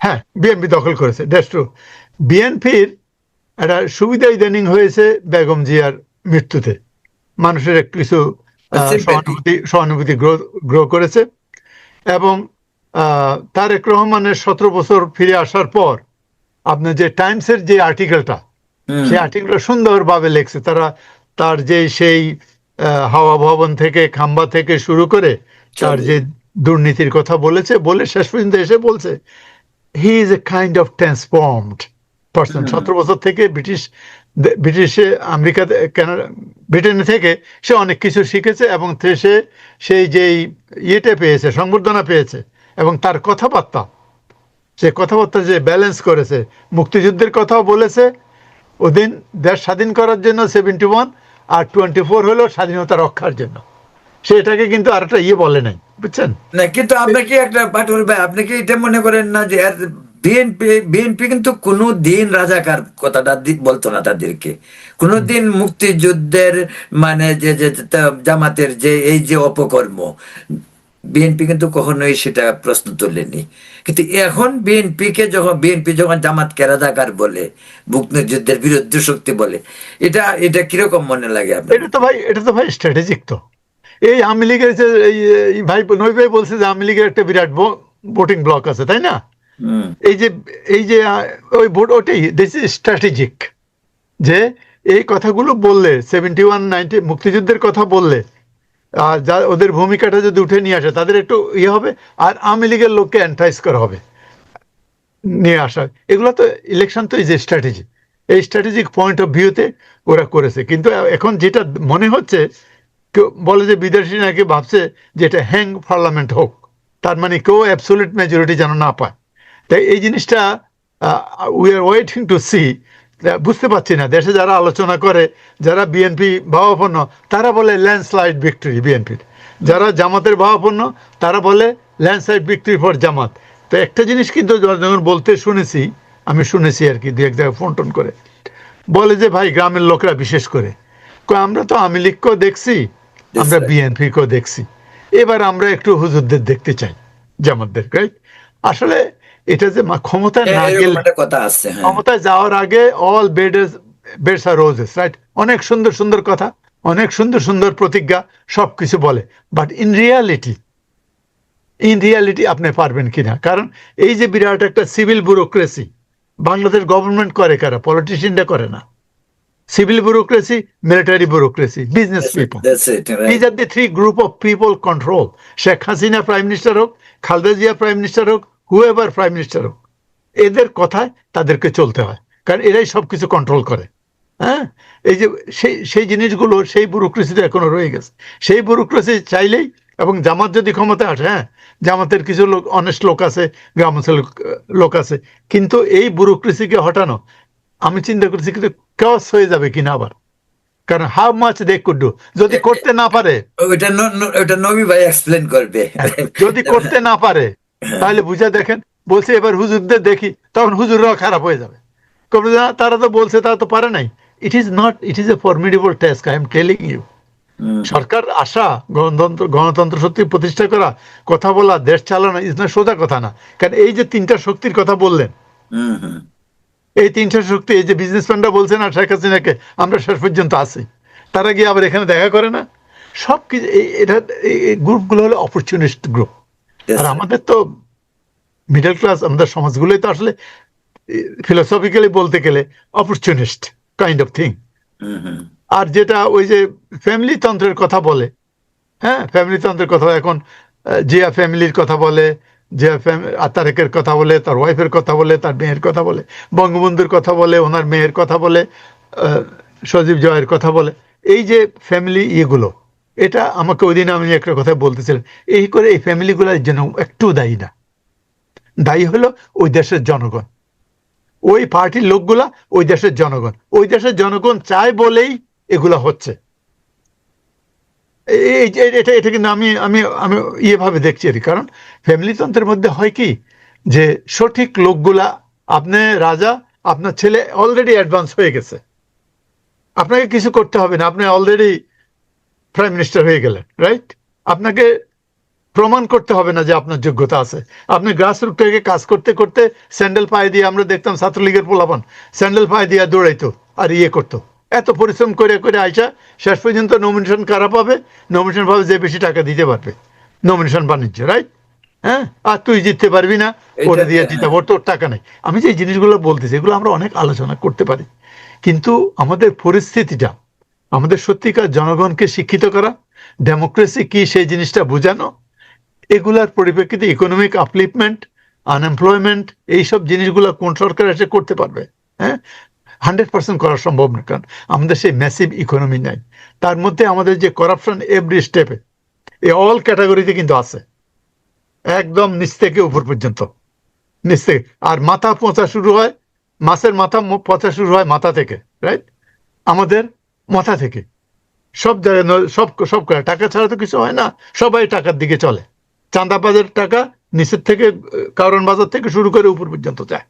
হ্যাঁ, বিএনপি দখল করেছে, দ্যাটস ট্রু। বিএনপির একটা সুবিধা ইদানিং হয়েছে বেগম জিয়ার মৃত্যুতে, মানুষের একটু কিছু sympathy। সহানুভূতি গ্রো করেছে। এবং তারেক রহমানের 17 বছর ফিরে আসার পর আপনার যে টাইমসের যে আর্টিকেলটা, সেই আর্টিকেলটা সুন্দরভাবে লেখছে তারা। তার যে সেই হাওয়া ভবন থেকে খাম্বা থেকে শুরু করে তার যে দুর্নীতির কথা বলেছে, বলে শেষ পর্যন্ত এসে বলছে he is a kind of transformed person. 17 বছর থেকে ব্রিটিশে আমেরিকাতে ব্রিটেনে থেকে সে অনেক কিছু শিখেছে, এবং সে সেই যেই ইয়েটা পেয়েছে, সংবর্ধনা পেয়েছে, এবং তার কথাবার্তা, সে কথাবার্তা যে ব্যালেন্স করেছে, মুক্তিযুদ্ধের কথাও বলেছে, ওদিন দেশ স্বাধীন করার জন্য 71, আর 24 হলো স্বাধীনতা রক্ষার জন্য। সে এটাকে কিন্তু আর একটা বলে নাই, বুঝছেন না, কিন্তু আপনাকে একটা পাটোয়ারি ভাই, আপনি কি এটা মনে করেন না যে বিএনপি কিন্তু কোনোদিন রাজাকার কথাটা বলতো না তাদেরকে, কোনোদিন মুক্তিযুদ্ধের মানে যে জামাতের যে এই যে অপকর্ম, বিএনপি কিন্তু কখনোই সেটা প্রশ্ন তোলেনি। কিন্তু এখন বিএনপি যখন জামাতকে রাজাকার বলে, মুক্তিযুদ্ধের বিরুদ্ধে শক্তি বলে, এটা কিরকম মনে লাগে আপনার? এটা তো ভাই স্ট্র্যাটেজিক। তো এই আওয়ামী লীগের যে ভাই নই ভাই বলছে যে আওয়ামী লীগের একটা বিরাট ভোটিং ব্লক আছে, তাই না? এই যে ওই ভোট, ওটাই দিস ইজ স্ট্র্যাটেজিক। যে এই কথাগুলো বললে, 71, 90 মুক্তিযুদ্ধের কথা বললে, যা ওদের ভূমিকাটা যদি উঠে নিয়ে আসে, তাদের একটু হবে, আর আওয়ামী লীগের লোককে এন্টাইজ করা হবে নিয়ে আসা। এগুলো তো ইলেকশন তো ইজ এ স্ট্র্যাটেজি। এই স্ট্র্যাটেজিক পয়েন্ট অফ ভিউতে ওরা করেছে। কিন্তু এখন যেটা মনে হচ্ছে, কেউ বলে যে বিদেশি নাকি ভাবছে যে এটা হ্যাং পার্লামেন্ট হোক, তার মানে কেউ অ্যাবসোলিউট মেজরিটি যেন না পায়। তাই এই জিনিসটা we are waiting to see. বুঝতে পারছি না, দেশে যারা আলোচনা করে, যারা বিএনপি ভাবাপন্ন, তারা বলে ল্যান্ডস্লাইড ভিক্টরি বিএনপির, যারা জামাতের ভাবাপন্ন তারা বলে ল্যান্ডস্লাইড ভিক্টরি ফর জামাত। তো একটা জিনিস কিন্তু যখন বলতে শুনেছি, আমি শুনেছি আর কি, দু এক জায়গায় ফোন টোন করে বলে যে ভাই গ্রামের লোকরা বিশেষ করে আমরা তো আওয়ামী লীগকেও দেখছি, আমরা বিএনপিকেও দেখছি, এবার আমরা একটু হুজুরদের দেখতে চাই, জামাতদের, রাইট? আসলে এটা যে ক্ষমতায় না গেলে, ক্ষমতায় যাওয়ার আগে অল বেডস আর রোজেস, রাইট? অনেক সুন্দর সুন্দর কথা, অনেক সুন্দর সুন্দর প্রতিজ্ঞা, সবকিছু বলে, বাট ইন রিয়ালিটি আপনি পারবেন কিনা? কারণ এই যে বিরাট একটা সিভিল ব্যুরোক্রেসি, বাংলাদেশ গভর্নমেন্ট করে কারা? পলিটিশিয়ানরা করে না। Civil bureaucracy, military bureaucracy, business people, these are the three group of people control. Sheikh Hasina prime minister হোক, খালেদা জিয়া প্রাইম মিনিস্টার হোক, হুএভার প্রাইম মিনিস্টার হোক, এদের কথায় তাদেরকে চলতে হয়, কারণ এরাই সবকিছু কন্ট্রোল করে। হ্যাঁ, এই যে সেই জিনিসগুলো, সেই ব্যুরোক্রেসিটা এখনো রয়ে গেছে। সেই ব্যুরোক্রেসি চাইলেই, এবং জামাত যদি ক্ষমতায় আসে, হ্যাঁ, জামাতের কিছু লোক, অনেস্ট লোক আছে, গ্রাম অঞ্চলের লোক আছে, কিন্তু এই ব্যুরোক্রেসিকে হটানো আমি চিন্তা করছি কিন্তু কেওয়াস হয়ে যাবে কিনা আবার। কারণ how much they could do, যদি করতে না পারে, ওটা নবী ভাই এক্সপ্লেন করবে। যদি করতে না পারে তাহলে বুঝা দেখেন, বলছে এবার হুজুরদের দেখি, তখন হুজুররাও খারাপ হয়ে যাবে। তারা তো বলছে, তারা তো পারে নাই। It is a formidable task, I am telling you. সরকার আসা, গণতন্ত্র সত্যি প্রতিষ্ঠা করা, কথা বলা, দেশ চালানো ইজ না সোজা কথা না। কারণ এই যে তিনটা শক্তির কথা বললেন, এই তিনটা শক্তি, এই যে বিজনেসম্যানরা বলছেন আর শেখ হাসিনাকে আমরা শেষ পর্যন্ত আছি, তারা গিয়ে আবার এখানে দেখা করে না। সব কিছু এটা, এই গ্রুপগুলো হলো অপরচুনিস্ট গ্রুপ। আর আমাদের তো মিডল ক্লাস, আমাদের সমাজগুলোই তো আসলে ফিলোসফিক্যালি বলতে গেলে অপরচুনিস্ট কাইন্ড অফ থিং। আর যেটা ওই যে ফ্যামিলি তন্ত্রের কথা বলে, হ্যাঁ, ফ্যামিলি তন্ত্রের কথা, এখন জিয়া ফ্যামিলির কথা বলে, যে তারেকের কথা বলে, তার ওয়াইফের কথা বলে, তার মেয়ের কথা বলে, বঙ্গবন্ধুর কথা বলে, ওনার মেয়ের কথা বলে, সজীব জয়ের কথা বলে, এই যে ফ্যামিলি ইয়েগুলো, এটা আমাকে ওই দিন আমি একটা কথা বলতেছিলাম, এই করে এই ফ্যামিলিগুলোর জন্য একটু দায়ী না, দায়ী হলো ওই দেশের জনগণ, ওই পার্টির লোকগুলা, ওই দেশের জনগণ, ওই দেশের জনগণ চায় বলেই এগুলা হচ্ছে। এটা কিন্তু আমি আমি আমি ইয়েভাবে দেখছি আর কি। কারণ ফ্যামিলি তন্ত্রের মধ্যে হয় কি, যে সঠিক লোকগুলা, আপনি রাজা, আপনার ছেলে অলরেডি অ্যাডভান্স হয়ে গেছে, আপনাকে কিছু করতে হবে না, আপনি অলরেডি প্রাইম মিনিস্টার হয়ে গেলেন, রাইট? আপনাকে প্রমাণ করতে হবে না যে আপনার যোগ্যতা আছে। আপনি গ্রাসরুট থেকে কাজ করতে করতে স্যান্ডেল পায়ে দিয়ে, আমরা দেখতাম ছাত্রলীগের পোলাপান স্যান্ডেল পায়ে দিয়ে দৌড়াইতো আর ইয়ে করতো, এত পরিশ্রম করে করে আইসা শেষ পর্যন্ত নমিনেশন কারা পাবে? নমিনেশন পাবে যে বেশি টাকা দিতে পারবে, নমিনেশন বাণিজ্য, রাইট? হ্যাঁ, আর তুই জিততে পারবি না, ওরে দিয়ে জিতাবো, ওর তোর টাকা নেই। আমি যে এই জিনিসগুলো বলতেছি এগুলো আমরা অনেক আলোচনা করতে পারি, কিন্তু আমাদের পরিস্থিতিটা, আমাদের সত্যিকার জনগণকে শিক্ষিত করা, ডেমোক্রেসি কি সেই জিনিসটা বোঝানো, এগুলার পরিপ্রেক্ষিতে ইকোনমিক আপলিফমেন্ট, আনএমপ্লয়মেন্ট, এইসব জিনিসগুলো কোন সরকার এসে করতে পারবে? হ্যাঁ, 100% করা সম্ভব না, কারণ আমাদের সেই ম্যাসিভ ইকোনমি নাই। তার মধ্যে আমাদের যে করাপশন এভরি স্টেপে, এই অল ক্যাটাগরিতে কিন্তু আছে, একদম নিচ থেকে উপর পর্যন্ত, নিচ থেকে। আর মাথা পচা শুরু হয়, মাছের মাথা পচা শুরু হয় মাথা থেকে, রাইট? আমাদের মাথা থেকে সব জায়গায় সব সব করে টাকা ছাড়া তো কিছু হয় না, সবাই টাকার দিকে চলে। চাঁদাবাজের টাকা নিচের থেকে, কারণ বাজার থেকে শুরু করে উপর পর্যন্ত যায়।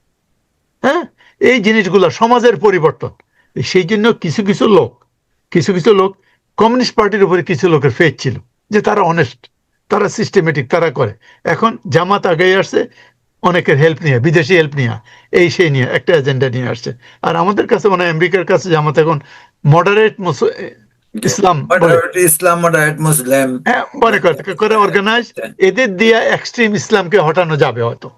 হ্যাঁ, এই জিনিসগুলো সমাজের পরিবর্তন। সেই জন্য কিছু কিছু লোক কমিউনিস্ট পার্টির উপরে কিছু লোকের ফেথ ছিল যে তারা অনেস্ট, তারা সিস্টেমেটিক, তারা করে। এখন জামাত আগে আসছে অনেকের হেল্প নিয়ে, বিদেশি হেল্প নিয়ে, এই সেই নিয়ে একটা এজেন্ডা নিয়ে আসছে। আর আমাদের কাছে মানে আমেরিকার কাছে জামাত এখন মডারেট ইসলাম বলে, ইসলাম, মডারেট মুসলিম, হ্যাঁ মনে করে অর্গানাইজ, এদের দিয়ে এক্সট্রিম ইসলামকে হটানো যাবে হয়তো।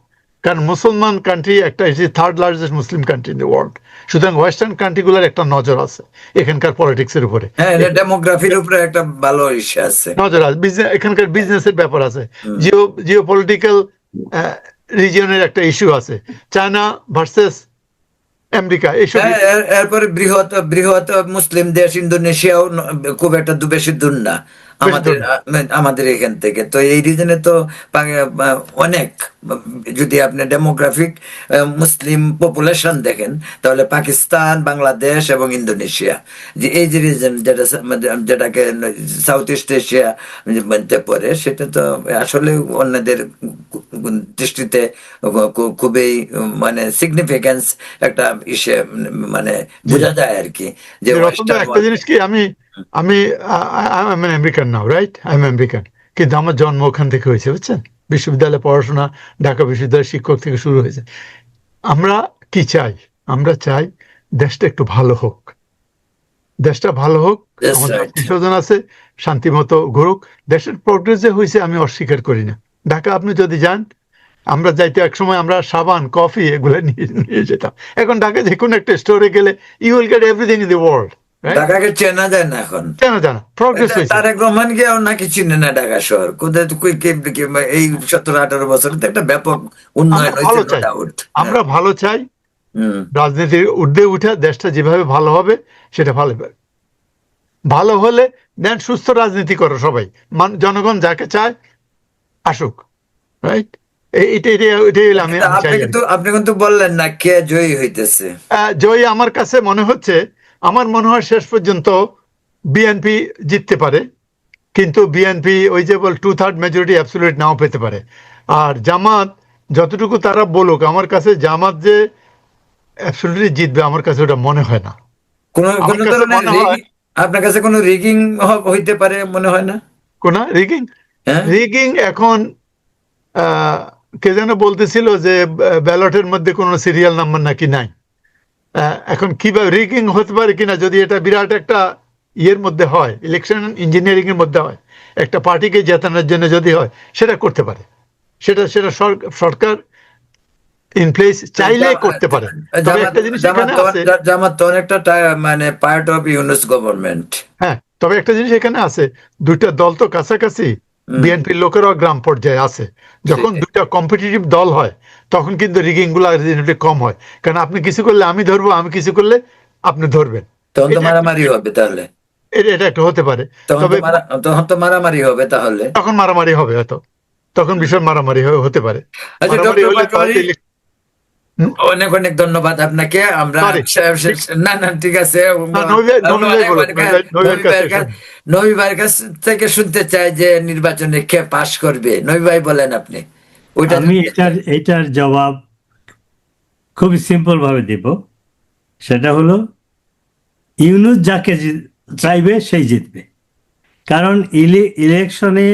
কারণ মুসলমান কান্ট্রি একটা, third largest Muslim country in the world, সুতরাং ওয়েস্টার্ন কান্ট্রিগুলোর একটা নজর আছে এখানকার পলিটিক্সের উপরে, হ্যাঁ, এটা ডেমোগ্রাফির উপরে একটা ভালো ইস্যু আছে, নজর আছে, এখানকার বিজনেসের ব্যাপার আছে, জিও পলিটিক্যাল রিজিয়নের একটা ইস্যু আছে, চায়না ভার্সেস আমেরিকা, এইসব। হ্যাঁ, এরপরে বৃহৎ বৃহৎ মুসলিম দেশ ইন্দোনেশিয়াও খুব একটা বেশি দূর না আমাদের আমাদের এখান থেকে। তো এই রিজনে তো অনেক, যদি আপনি ডেমোগ্রাফিক মুসলিম পপুলেশন দেখেন তাহলে পাকিস্তান, বাংলাদেশ এবং ইন্দোনেশিয়া, যে এই যে রিজন যেটাকে সাউথ ইস্ট এশিয়া মধ্যে পড়ে, সেটা তো আসলে অন্যদের দৃষ্টিতে খুবই মানে সিগনিফিকেন্স একটা ইসে, মানে বোঝা যায় আর কি, যে একটা জিনিস কি, আমি আমি American now, right? I am American, কিন্তু আমার জন্ম ওখান থেকে হয়েছে, বুঝছেন? বিশ্ববিদ্যালয়ে পড়াশোনা ঢাকা বিশ্ববিদ্যালয়ের শিক্ষক থেকে শুরু হয়েছে। আমরা কি চাই? আমরা চাই দেশটা একটু ভালো হোক, দেশটা ভালো হোক, আমাদের আত্মীয়স্বজন আছে, শান্তি মতো ঘুরুক। দেশের প্রোগ্রেস যে হয়েছে আমি অস্বীকার করি না। ঢাকা আপনি যদি যান, আমরা যাইতে এক সময় আমরা সাবান, কফি এগুলো নিয়ে যেতাম। এখন ঢাকা যে কোনো একটা স্টোরে গেলে you will get everything in the world. ঢাকাকে চেনা যায় না এখন, কেন জানা? প্রোগ্রেস হয়েছে। তারেক রহমান গিয়েও নাকি চিনে না ঢাকা শহর, কোথায় এই 17-18 বছরে তো একটা ব্যাপক উন্নয়ন হয়েছে। আমরা ভালো চাই, রাজনীতির ঊর্ধ্বে উঠে দেশটা যেভাবে ভালো হবে সেটা ভালো হবে। ভালো হলে দেন সুস্থ রাজনীতি করো সবাই, জনগণ যাকে চায় আসুক, রাইট? আপনি কিন্তু বললেন না কে জয়ী হইতেছে। জয়ী আমার কাছে মনে হচ্ছে, আমার মনে হয় শেষ পর্যন্ত বিএনপি জিততে পারে, কিন্তু বিএনপি ওই যে বল 2/3 মেজরিটি অ্যাবসলিউট নাও পেতে পারে। আর জামাত যতটুকু তারা বলুক, আমার কাছে জামাত যে অ্যাবসলিউটলি জিতবে আমার কাছে ওটা মনে হয় না। কোন ধরনের আপনার কাছে কোনো রিগিং হইতে পারে মনে হয় না? কোন রিগিং? রিগিং এখন কে যেন বলতেছিল যে ব্যালটের মধ্যে কোনো সিরিয়াল নাম্বার নাকি নাই। এখন কিভাবে রিগিং হতে পারে কিনা, যদি এটা বিরাট একটা ইয়ের মধ্যে হয়, ইলেকশন ইঞ্জিনিয়ারিং এর মধ্যে হয়, একটা পার্টিকে জেতানোর জন্য যদি হয়, সেটা করতে পারে, সেটা সরকার ইন প্লেস চাইলে করতে পারে। তবে একটা জিনিস এখানে আছে, জামাত তো অনেকটা মানে পার্ট অফ ইউনুস গভর্নমেন্ট। হ্যাঁ, তবে একটা জিনিস এখানে আছে, দুইটা দল তো কাছাকাছি, বিএনপির লোকেরাও গ্রাম পর্যায়ে আছে। যখন দুইটা কম্পিটিটিভ দল হয় তখন কিন্তু রিগিং গুলা কম হয়, কারণ আপনি কিছু করলে আমি ধরবো, আমি কিছু করলে আপনি ধরবেন, তখন তো মারামারি হবে। তাহলে এটা একটা হতে পারে, তখন তো মারামারি হবে, তাহলে তখন মারামারি হবে হয়তো, তখন ভীষণ মারামারি হতে পারে। অনেক অনেক ধন্যবাদ আপনাকে। আমরা না না ঠিক আছে, নবী ভাইয়ের কাছ থেকে শুনতে চাই যে নির্বাচনে কে পাশ করবে। নবী ভাই বলেন আপনি। আমি এটার জবাব খুবই সিম্পল ভাবে দিব, সেটা হলো ইউনুস যাকে চাইবে সেই জিতবে। কারণ ইলেকশনে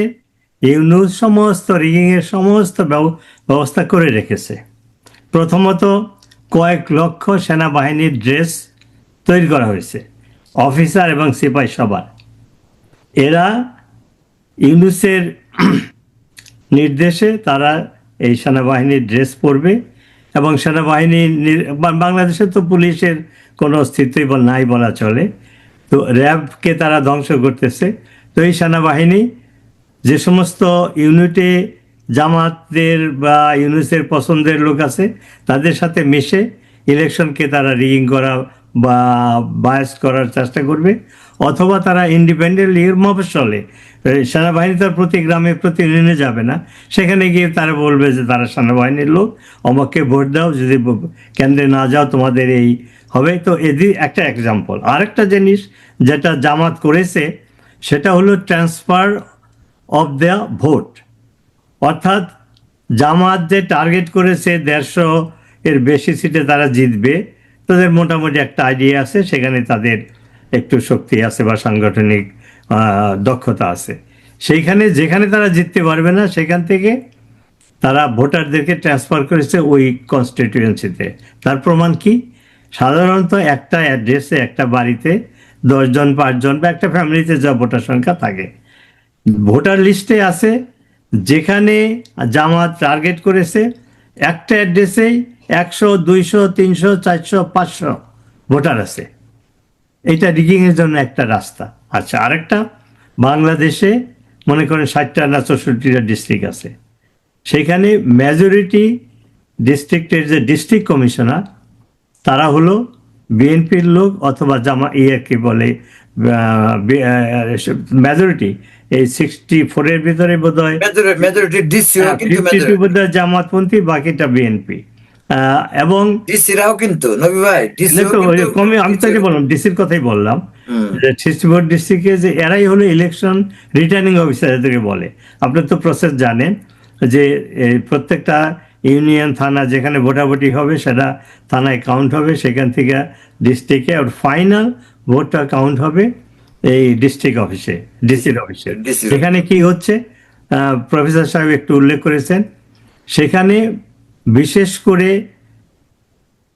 ইউনুস সমস্ত রিগিং এর সমস্ত ব্যবস্থা করে রেখেছে। প্রথমত কয়েক লক্ষ সেনাবাহিনীর ড্রেস তৈরি করা হয়েছে, অফিসার এবং সিপাহি সবার। এরা ইউনূসের নির্দেশে তারা এই সেনাবাহিনীর ড্রেস পরবে এবং বাংলাদেশে তো পুলিশের কোনো অস্তিত্বই নাই বলা চলে। তো র্যাবকে তারা ধ্বংস করতেছে। তো এই সেনাবাহিনী যে সমস্ত ইউনিটে জামাতের বা ইউনূসের পছন্দের লোক আছে তাদের সাথে মিশে ইলেকশনকে তারা রিগিং করা বা বায়াস করার চেষ্টা করবে, অথবা তারা ইন্ডিপেন্ডেন্টলি মফস্বলে, সেনাবাহিনী তার প্রতি গ্রামে প্রতি ইউনিয়নে যাবে না, সেখানে গিয়ে তারা বলবে যে তারা সেনাবাহিনীর লোক, আমাকে ভোট দাও, যদি কেন্দ্রে না যাও তোমাদের এই হবে। তো এদি একটা এক্সাম্পল। আরেকটা জিনিস যেটা জামাত করেছে সেটা হলো ট্রান্সফার অফ দ্য ভোট। অর্থাৎ জামাত যে টার্গেট করেছে 150 এর বেশি সিটে তারা জিতবে, তাদের মোটামুটি একটা আইডিয়া আছে, সেখানে তাদের একটু শক্তি আছে বা সাংগঠনিক দক্ষতা আছে। সেইখানে যেখানে তারা জিততে পারবে না সেখান থেকে তারা ভোটারদেরকে ট্রান্সফার করেছে ওই কনস্টিটিউয়েন্সিতে। তার প্রমাণ কি? সাধারণত একটা অ্যাড্রেসে, একটা বাড়িতে 10 জন 5 জন বা একটা ফ্যামিলিতে যা ভোটার সংখ্যা থাকে, ভোটার লিস্টে আছে যেখানে জামাত টার্গেট করেছে একটা অ্যাড্রেসেই 100, 200, 300, 400, 500 ভোটার আছে। এটা রিগিংয়ের জন্য একটা রাস্তা। আচ্ছা, আরেকটা, বাংলাদেশে মনে করেন 60টা না 64টা ডিস্ট্রিক্ট আছে, সেখানে মেজরিটি ডিস্ট্রিক্টের যে ডিস্ট্রিক্ট কমিশনার তারা হলো বিএনপির লোক অথবা কি বলে মেজরিটি এই 64-এর ভিতরে বোধ হয় মেজরিটি ডিসি, কিন্তু 52 বোধ হয় জামাতপন্থী, বাকিটা বিএনপি। এবং ডিসিরাও কিন্তু নবী ভাই, আমি তাকে বললাম, ডিসির কথাই বললাম, যে 64 ডিস্ট্রিক্টে যে এরাই হলো ইলেকশন রিটার্নিং অফিসার এদেরকে বলে। আপনি তো প্রসেস জানেন যে প্রত্যেকটা ইউনিয়ন থানা যেখানে ভোটাভুটি হবে সেটা থানায় কাউন্ট হবে, সেখান থেকে ডিস্ট্রিক্টে, আর ফাইনাল ভোটটা কাউন্ট হবে এই ডিস্ট্রিক্ট অফিসে, ডিসির অফিসে। সেখানে কি হচ্ছে, প্রফেসর সাহেব একটু উল্লেখ করেছেন, সেখানে বিশেষ করে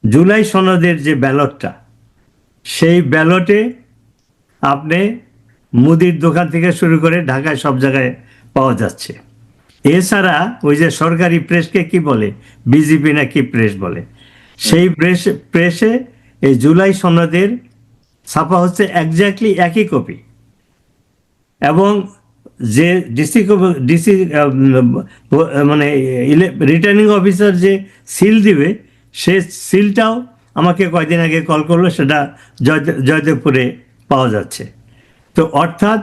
জুলাই সনদের যে ব্যালটটা, সেই ব্যালটে আপনি মুদির দোকান থেকে শুরু করে ঢাকায় সব জায়গায় পাওয়া যাচ্ছে। এছাড়া ওই যে সরকারি প্রেসকে কি বলে, বিজেপি না কি প্রেস বলে, সেই প্রেসে এই জুলাই সনদের ছাপা হচ্ছে এক্স্যাক্টলি একই কপি। এবং যে ডিসি মানে রিটার্নিং অফিসার যে সিল দিবে, সে সিলটাও আমাকে কয়দিন আগে কল করলো, সেটা জয়দেবপুরে পাওয়া যাচ্ছে। তো অর্থাৎ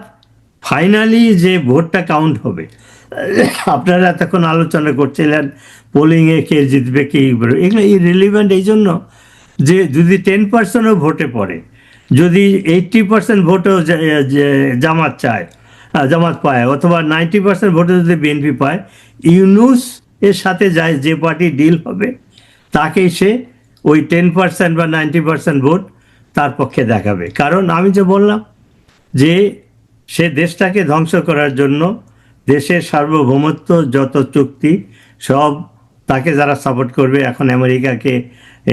ফাইনালি যে ভোটটা কাউন্ট হবে, আপনারা এতক্ষণ আলোচনা করছিলেন পোলিংয়ে কে জিতবে কে, এগুলো ইররিলেভেন্ট এই জন্য যে যদি 10%ও ভোটে পড়ে, যদি 80% ভোটও জামাত পায়, অথবা 90% ভোটে যদি বিএনপি পায়, ইউনূস এর সাথে যায় যে পার্টি ডিল হবে তাকেই সে ওই 10% বা 90% ভোট তার পক্ষে দেখাবে। কারণ আমি যে বললাম যে সে দেশটাকে ধ্বংস করার জন্য দেশের সার্বভৌমত্ব যত চুক্তি সব তাকে যারা সাপোর্ট করবে, এখন আমেরিকাকে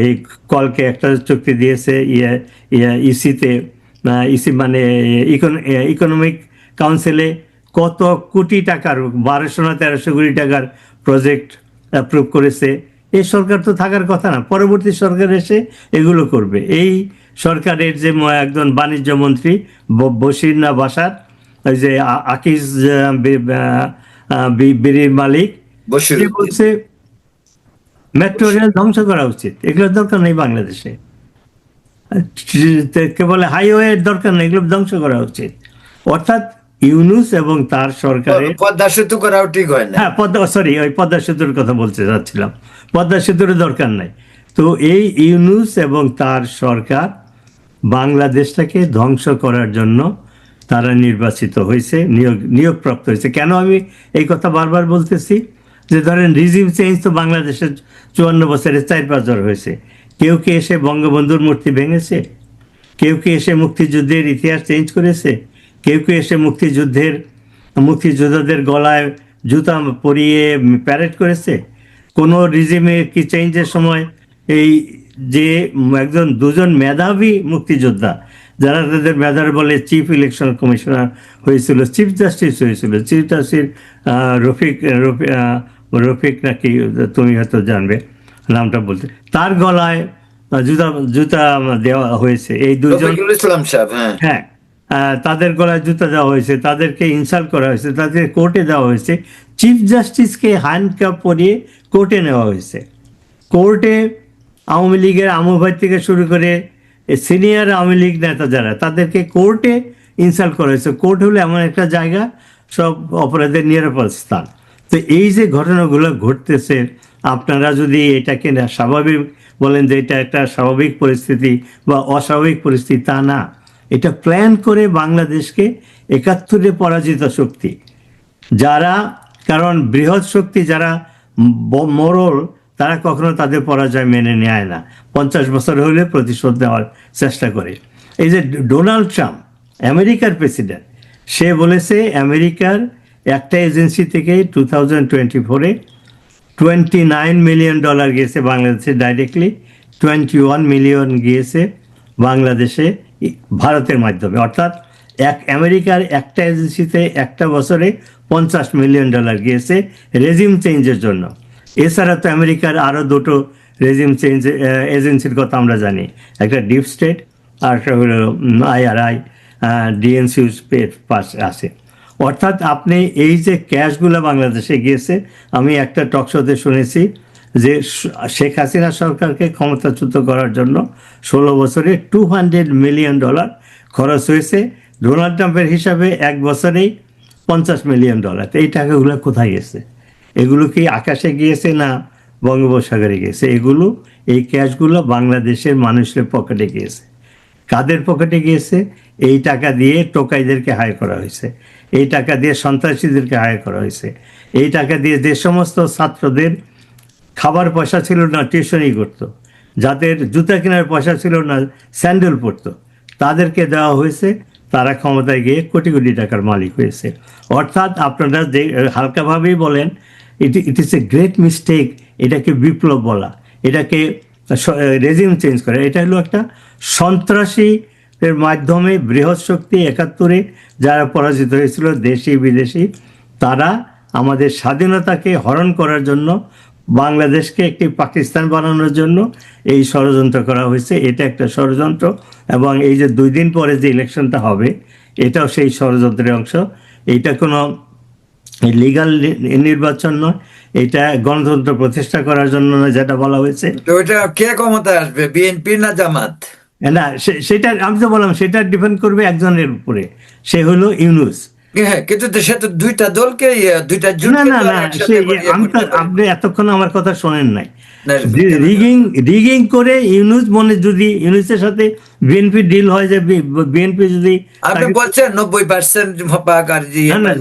এই কলকে একটা চুক্তি দিয়েছে ইসি মানে ইকোনমিক কাউন্সিলে কত কোটি টাকার, 1200 না 1300 কোটি টাকার প্রজেক্ট অ্যাপ্রুভ করেছে। এই সরকার তো থাকার কথা না, পরবর্তী সরকার এসে এগুলো করবে। এই সরকারের যে একজন বাণিজ্য মন্ত্রী বশির না বাসার, ওই যে আকিজ বিড়ির মালিক, সে বলছে মেট্রো রেল ধ্বংস করা উচিত, এগুলোর দরকার নেই বাংলাদেশে, কেবল হাইওয়ের দরকার নেই, এগুলো ধ্বংস করা উচিত। অর্থাৎ ইউনূস এবং তার সরকারের পদ্মা সেতু করাও ঠিক হয় না। হ্যাঁ, পদ্মা সেতুর কথা বলতে যাচ্ছিলাম, পদ্মা সেতুর দরকার নাই। তো এই ইউনূস এবং তার সরকার বাংলাদেশটাকে ধ্বংস করার জন্য তারা নির্বাচিত হয়েছে, নিয়োগপ্রাপ্ত হয়েছে। কেন আমি এই কথা বারবার বলতেছি, যে ধরেন রিজিম চেঞ্জ তো বাংলাদেশের 54 বছরে 4-5 বার হয়েছে। কেউ কি এসে বঙ্গবন্ধুর মূর্তি ভেঙেছে? কেউ কি এসে মুক্তিযুদ্ধের ইতিহাস চেঞ্জ করেছে? কেউ কি এসে মুক্তিযোদ্ধাদের গলায় জুতা পরিয়ে প্যারেড করেছে? কোনো রিজিমে কি চেঞ্জের সময় এই যে একজন দুজন মেধাবী মুক্তিযোদ্ধা যারা তাদের মেধার বলে চিফ ইলেকশন কমিশনার হয়েছিল, চিফ জাস্টিস হয়েছিল, চিফ জাস্টিস রফিক নাকি, তুমি হয়তো জানবে নামটা বলতে, তার গলায় জুতা জুতা দেওয়া হয়েছে। এই দুজন, রফিকুল ইসলাম সাহেব, হ্যাঁ, হ্যাঁ, তাদের গলায় জুতা দেওয়া হয়েছে, তাদেরকে ইনসাল্ট করা হয়েছে, তাদের কোর্টে দেওয়া হয়েছে। চিফ জাস্টিসকে হ্যান্ডকাপ পরিয়ে কোর্টে নেওয়া হয়েছে। কোর্টে আওয়ামী লীগের আমু ভাই থেকে শুরু করে সিনিয়র আওয়ামী লীগ নেতা যারা, তাদেরকে কোর্টে ইনসাল্ট করা হয়েছে। কোর্ট হলো এমন একটা জায়গা, সব অপরাধের নিরাপদ স্থান। তো এই যে ঘটনাগুলো ঘটতেছে, আপনারা যদি এটাকে না স্বাভাবিক বলেন যে এটা একটা স্বাভাবিক পরিস্থিতি বা অস্বাভাবিক পরিস্থিতি, তা না। এটা প্ল্যান করে বাংলাদেশকে ৭১-এ পরাজিত শক্তি যারা, কারণ বৃহৎ শক্তি যারা মোরল, তারা কখনো তাদের পরাজয় মেনে নেয় না, 50 বছর হলে প্রতিশোধ নেওয়ার চেষ্টা করে। এই যে ডোনাল্ড ট্রাম্প, আমেরিকার প্রেসিডেন্ট, সে বলেছে আমেরিকার একটা এজেন্সি থেকে 2024-এ $29 মিলিয়ন গিয়েছে বাংলাদেশে ডাইরেক্টলি, 21 মিলিয়ন গিয়েছে বাংলাদেশে ভারতের মাধ্যমে। অর্থাৎ আমেরিকার একটা এজেন্সিতে একটা বছরে $50 মিলিয়ন গিয়েছে রেজিম চেঞ্জের জন্য। এছাড়া তো আমেরিকার আরও দুটো রেজিম চেঞ্জ এজেন্সির কথা আমরা জানি, একটা ডিপ স্টেট আর একটা হলো IRI, ডিএনসি পাস আছে। অর্থাৎ আপনি এই যে ক্যাশগুলো বাংলাদেশে গিয়েছে, আমি একটা টকশোতে শুনেছি যে শেখ হাসিনা সরকারকে ক্ষমতাচ্যুত করার জন্য 16 বছরে $200 মিলিয়ন খরচ হয়েছে। ডোনাল্ড ট্রাম্পের হিসাবে এক বছরেই $50 মিলিয়ন। তো এই টাকাগুলো কোথায় গেছে? এগুলো কি আকাশে গিয়েছে না বঙ্গোপসাগরে গিয়েছে? এগুলো, এই ক্যাশগুলো বাংলাদেশের মানুষের পকেটে গিয়েছে। কাদের পকেটে গিয়েছে? এই টাকা দিয়ে টোকাইদেরকে হায়ার করা হয়েছে, এই টাকা দিয়ে সন্ত্রাসীদেরকে হায়ার করা হয়েছে, এই টাকা দিয়ে যে সমস্ত ছাত্রদের খাবার পয়সা ছিল না টিউশনি করতো, যাদের জুতা কেনার পয়সা ছিল না স্যান্ডেল পরতো, তাদেরকে দেওয়া হয়েছে। তারা ক্ষমতায় গিয়ে কোটি কোটি টাকার মালিক হয়েছে। অর্থাৎ আপনারা যে হালকাভাবেই বলেন ইট ইজ এ গ্রেট মিস্টেক, এটাকে বিপ্লব বলা, এটাকে রেজিম চেঞ্জ করা, এটা হলো একটা সন্ত্রাসী এর মাধ্যমে বৃহৎ শক্তি ৭১-এ যারা পরাজিত হয়েছিল দেশি বিদেশি, তারা আমাদের স্বাধীনতাকে হরণ করার জন্য, বাংলাদেশকে একটি পাকিস্তান বানানোর জন্য এই ষড়যন্ত্র করা হয়েছে। এটা একটা ষড়যন্ত্র, এবং এই যে 2 দিন পরে যে ইলেকশনটা হবে, এটাও সেই ষড়যন্ত্রের অংশ। এইটা কোনো লিগাল নির্বাচন নয়, এটা গণতন্ত্র প্রতিষ্ঠা করার জন্য নয়, যেটা বলা হয়েছে। তো এটা কে ক্ষমতায় আসবে, বিএনপি না জামাত? না, সেটা আমি তো বললাম, সেটা ডিপেন্ড করবে একজনের উপরে, সে হলো ইউনূস। হ্যাঁ, কিন্তু সে তো দুইটা দলকে, দুইটা না জোটকে না তো না, একসাথে করিয়ে আমি তো, করতে পারে। আপনি এতক্ষণ আমার কথা শোনেন নাই। না, রিগিং করে ইউনূস, মনে যদি ইউনূসের সাথে বিএনপি ডিল হয়, যে বিএনপি যদি, আপনি বলছেন 90% পাক আর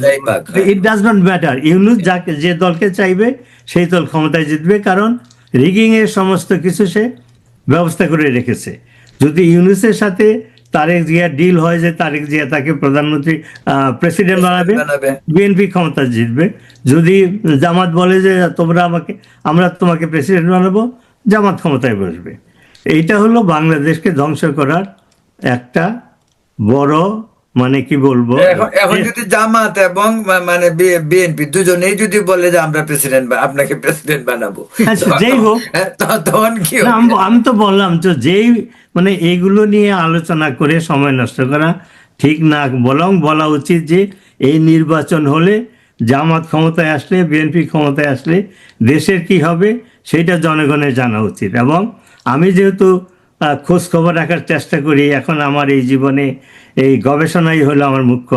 যাই পাক, it does not matter. Yunus যাকে, যে দলকে চাইবে সেই দল ক্ষমতায় জিতবে, কারণ রিগিং এর সমস্ত কিছু সে ব্যবস্থা করে রেখেছে। যদি ইউনূসের সাথে তারেক জিয়া ডিল হয় যে তারেক জিয়া তাকে প্রধানমন্ত্রী, প্রেসিডেন্ট বানাবে, বিএনপি ক্ষমতা জিতবে। যদি জামাত বলে যে আমরা তোমাকে প্রেসিডেন্ট বানাবো, জামাত ক্ষমতায় বসবে। এইটা হলো বাংলাদেশকে ধ্বংস করার একটা বড়, মানে কি বলবো, এখন যদি জামাত এবং মানে বিএনপি দুজনেই যদি বলে যে আমরা আপনাকে প্রেসিডেন্ট বানাবো, যেই হোক, তখন কি না, আমি তো বললাম তো, যেই মানে এইগুলো নিয়ে আলোচনা করে সময় নষ্ট করা ঠিক না। বলা উচিত যে এই নির্বাচন হলে, জামাত ক্ষমতায় আসলে, বিএনপি ক্ষমতায় আসলে দেশের কি হবে সেটা জনগণের জানা উচিত। এবং আমি যেহেতু খোঁজ খবর রাখার চেষ্টা করি, এখন আমার এই জীবনে এই গবেষণাই হলো আমার মুখ্য,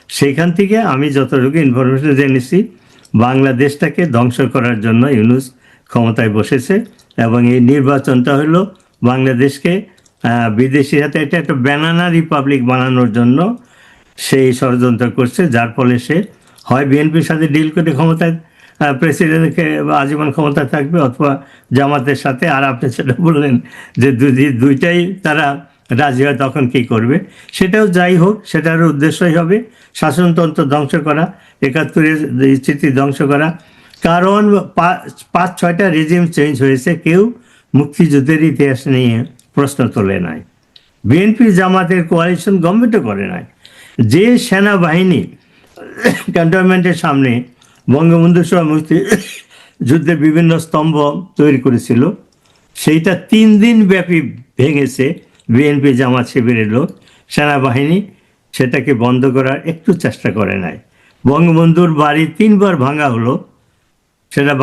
সেইখান থেকে আমি যতটুকু ইনফরমেশন জেনেছি, বাংলাদেশটাকে ধ্বংস করার জন্য ইউনূস ক্ষমতায় বসেছে। এবং এই নির্বাচনটা হলো বাংলাদেশকে বিদেশি হাতে একটা ব্যানানা রিপাবলিক বানানোর জন্য সেই ষড়যন্ত্র করছে, যার ফলে সে হয় বিএনপির সাথে ডিল করে ক্ষমতায়, প্রেসিডেন্টকে আজীবন ক্ষমতায় থাকবে, অথবা জামাতের সাথে। আর আপনি সেটা বললেন যে দুইটাই তারা রাজি হয়, তখন কী করবে? সেটাও যাই হোক, সেটার উদ্দেশ্যই হবে শাসনতন্ত্র ধ্বংস করা, ৭১-এর স্মৃতি ধ্বংস করা। কারণ 5-6টা রেজিম চেঞ্জ হয়েছে, কেউ মুক্তিযুদ্ধের ইতিহাস নিয়ে প্রশ্ন তোলে নাই। বিএনপি জামাতের কোয়ালিশন গভর্নমেন্টও করে নাই। যে সেনাবাহিনী ক্যান্টনমেন্টের সামনে বঙ্গবন্ধু সহ মুক্তি যুদ্ধের বিভিন্ন স্তম্ভ তৈরি করেছিল, সেইটা 3 দিন ব্যাপী ভেঙেছে বিএনপি জামাত শিবিরের লোক। সেনাবাহিনী সেটাকে বন্ধ করার একটু চেষ্টা করে নাই। বঙ্গবন্ধুর বাড়ি 3 বার ভাঙা হলো, সেটা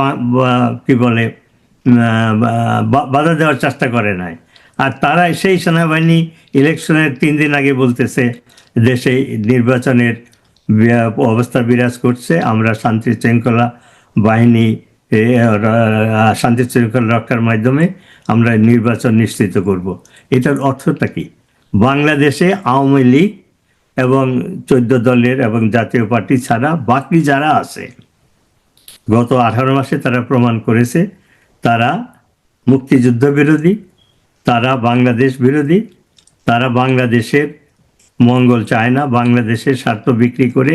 কি বলে বাধা দেওয়ার চেষ্টা করে নাই। আর তারা সেই সেনাবাহিনী ইলেকশনের 3 দিন আগে বলতেছে দেশে নির্বাচনের অবস্থা বিরাজ করছে, আমরা শান্তি শৃঙ্খলা বাহিনী শান্তি শৃঙ্খলা রক্ষার মাধ্যমে আমরা নির্বাচন নিশ্চিত করব। এটার অর্থটা কি? বাংলাদেশে আওয়ামী লীগ এবং 14 দলের এবং জাতীয় পার্টি ছাড়া বাকি যারা আছে, গত 18 মাসে তারা প্রমাণ করেছে তারা মুক্তিযুদ্ধ বিরোধী, তারা বাংলাদেশ বিরোধী, তারা বাংলাদেশের মঙ্গল চায় না। বাংলাদেশের স্বার্থ বিক্রি করে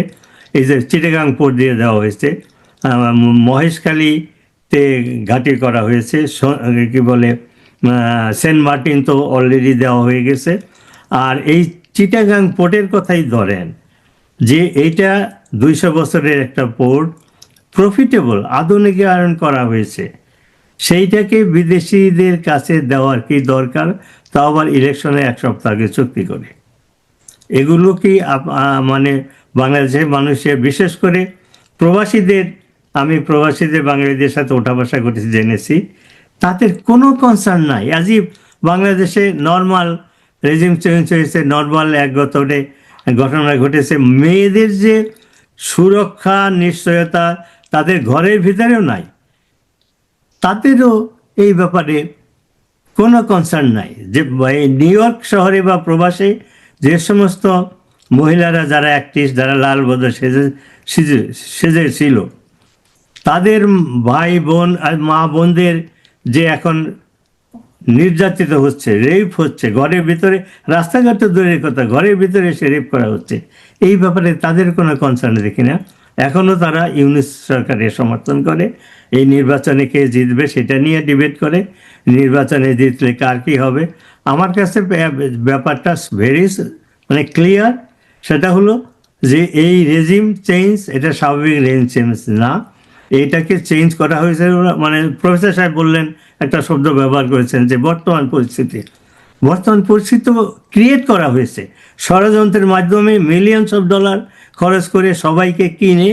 এই যে চিটাগাং পোর্ট দিয়ে দেওয়া হয়েছে, মহেশখালীতে ঘাঁটি করা হয়েছে, কি বলে সেন্ট মার্টিন তো অলরেডি দেওয়া হয়ে গেছে। আর এই চিটাগাং পোর্টের কথাই ধরেন যে এইটা 200 বছরের একটা পোর্ট, প্রফিটেবল, আধুনিকায়ন করা হয়েছে, সেইটাকে বিদেশিদের কাছে দেওয়ার কি দরকার? তাও আবার ইলেকশনে 1 সপ্তাহ আগে চুক্তি করে। এগুলো কি মানে বাংলাদেশের মানুষের, বিশেষ করে প্রবাসীদের, আমি প্রবাসীদের বাঙালিদের সাথে ওঠা বসা করেছি, জেনেছি তাদের কোনো কনসার্ন নাই। আজই বাংলাদেশে নর্মাল রেজিম চেঞ্জ হয়েছে, নর্মাল এক ঘটনা ঘটেছে, মেয়েদের যে সুরক্ষা নিশ্চয়তা তাদের ঘরের ভিতরেও নাই, তাদেরও এই ব্যাপারে কোনো কনসার্ন নাই। যে নিউ ইয়র্ক শহরে বা প্রবাসে যে সমস্ত মহিলারা যারা অ্যাক্টিভ, যারা লাল বদল সেজে ছিল, তাদের ভাই বোন আর মা বোনদের যে এখন নির্যাতিত হচ্ছে, রেপ হচ্ছে, ঘরের ভিতরে, রাস্তাঘাটে দূরের কথা, ঘরের ভিতরে এসে রেপ করা হচ্ছে, এই ব্যাপারে তাদের কোনো কনসার্ন দেখি না। এখনও তারা ইউনিস সরকারের সমর্থন করে, এই নির্বাচনে কে জিতবে সেটা নিয়ে ডিবেট করে, নির্বাচনে জিতলে কার কী হবে। আমার কাছে ব্যাপারটা ভেরি মানে ক্লিয়ার, সেটা হলো যে এই রেজিম চেঞ্জ, এটা স্বাভাবিক রেজিম চেঞ্জ না, এইটাকে চেঞ্জ করা হয়েছে। মানে প্রফেসর সাহেব বললেন, একটা শব্দ ব্যবহার করেছেন যে বর্তমান পরিস্থিতি ক্রিয়েট করা হয়েছে ষড়যন্ত্রের মাধ্যমে, মিলিয়নস অফ ডলার খরচ করে সবাইকে কিনে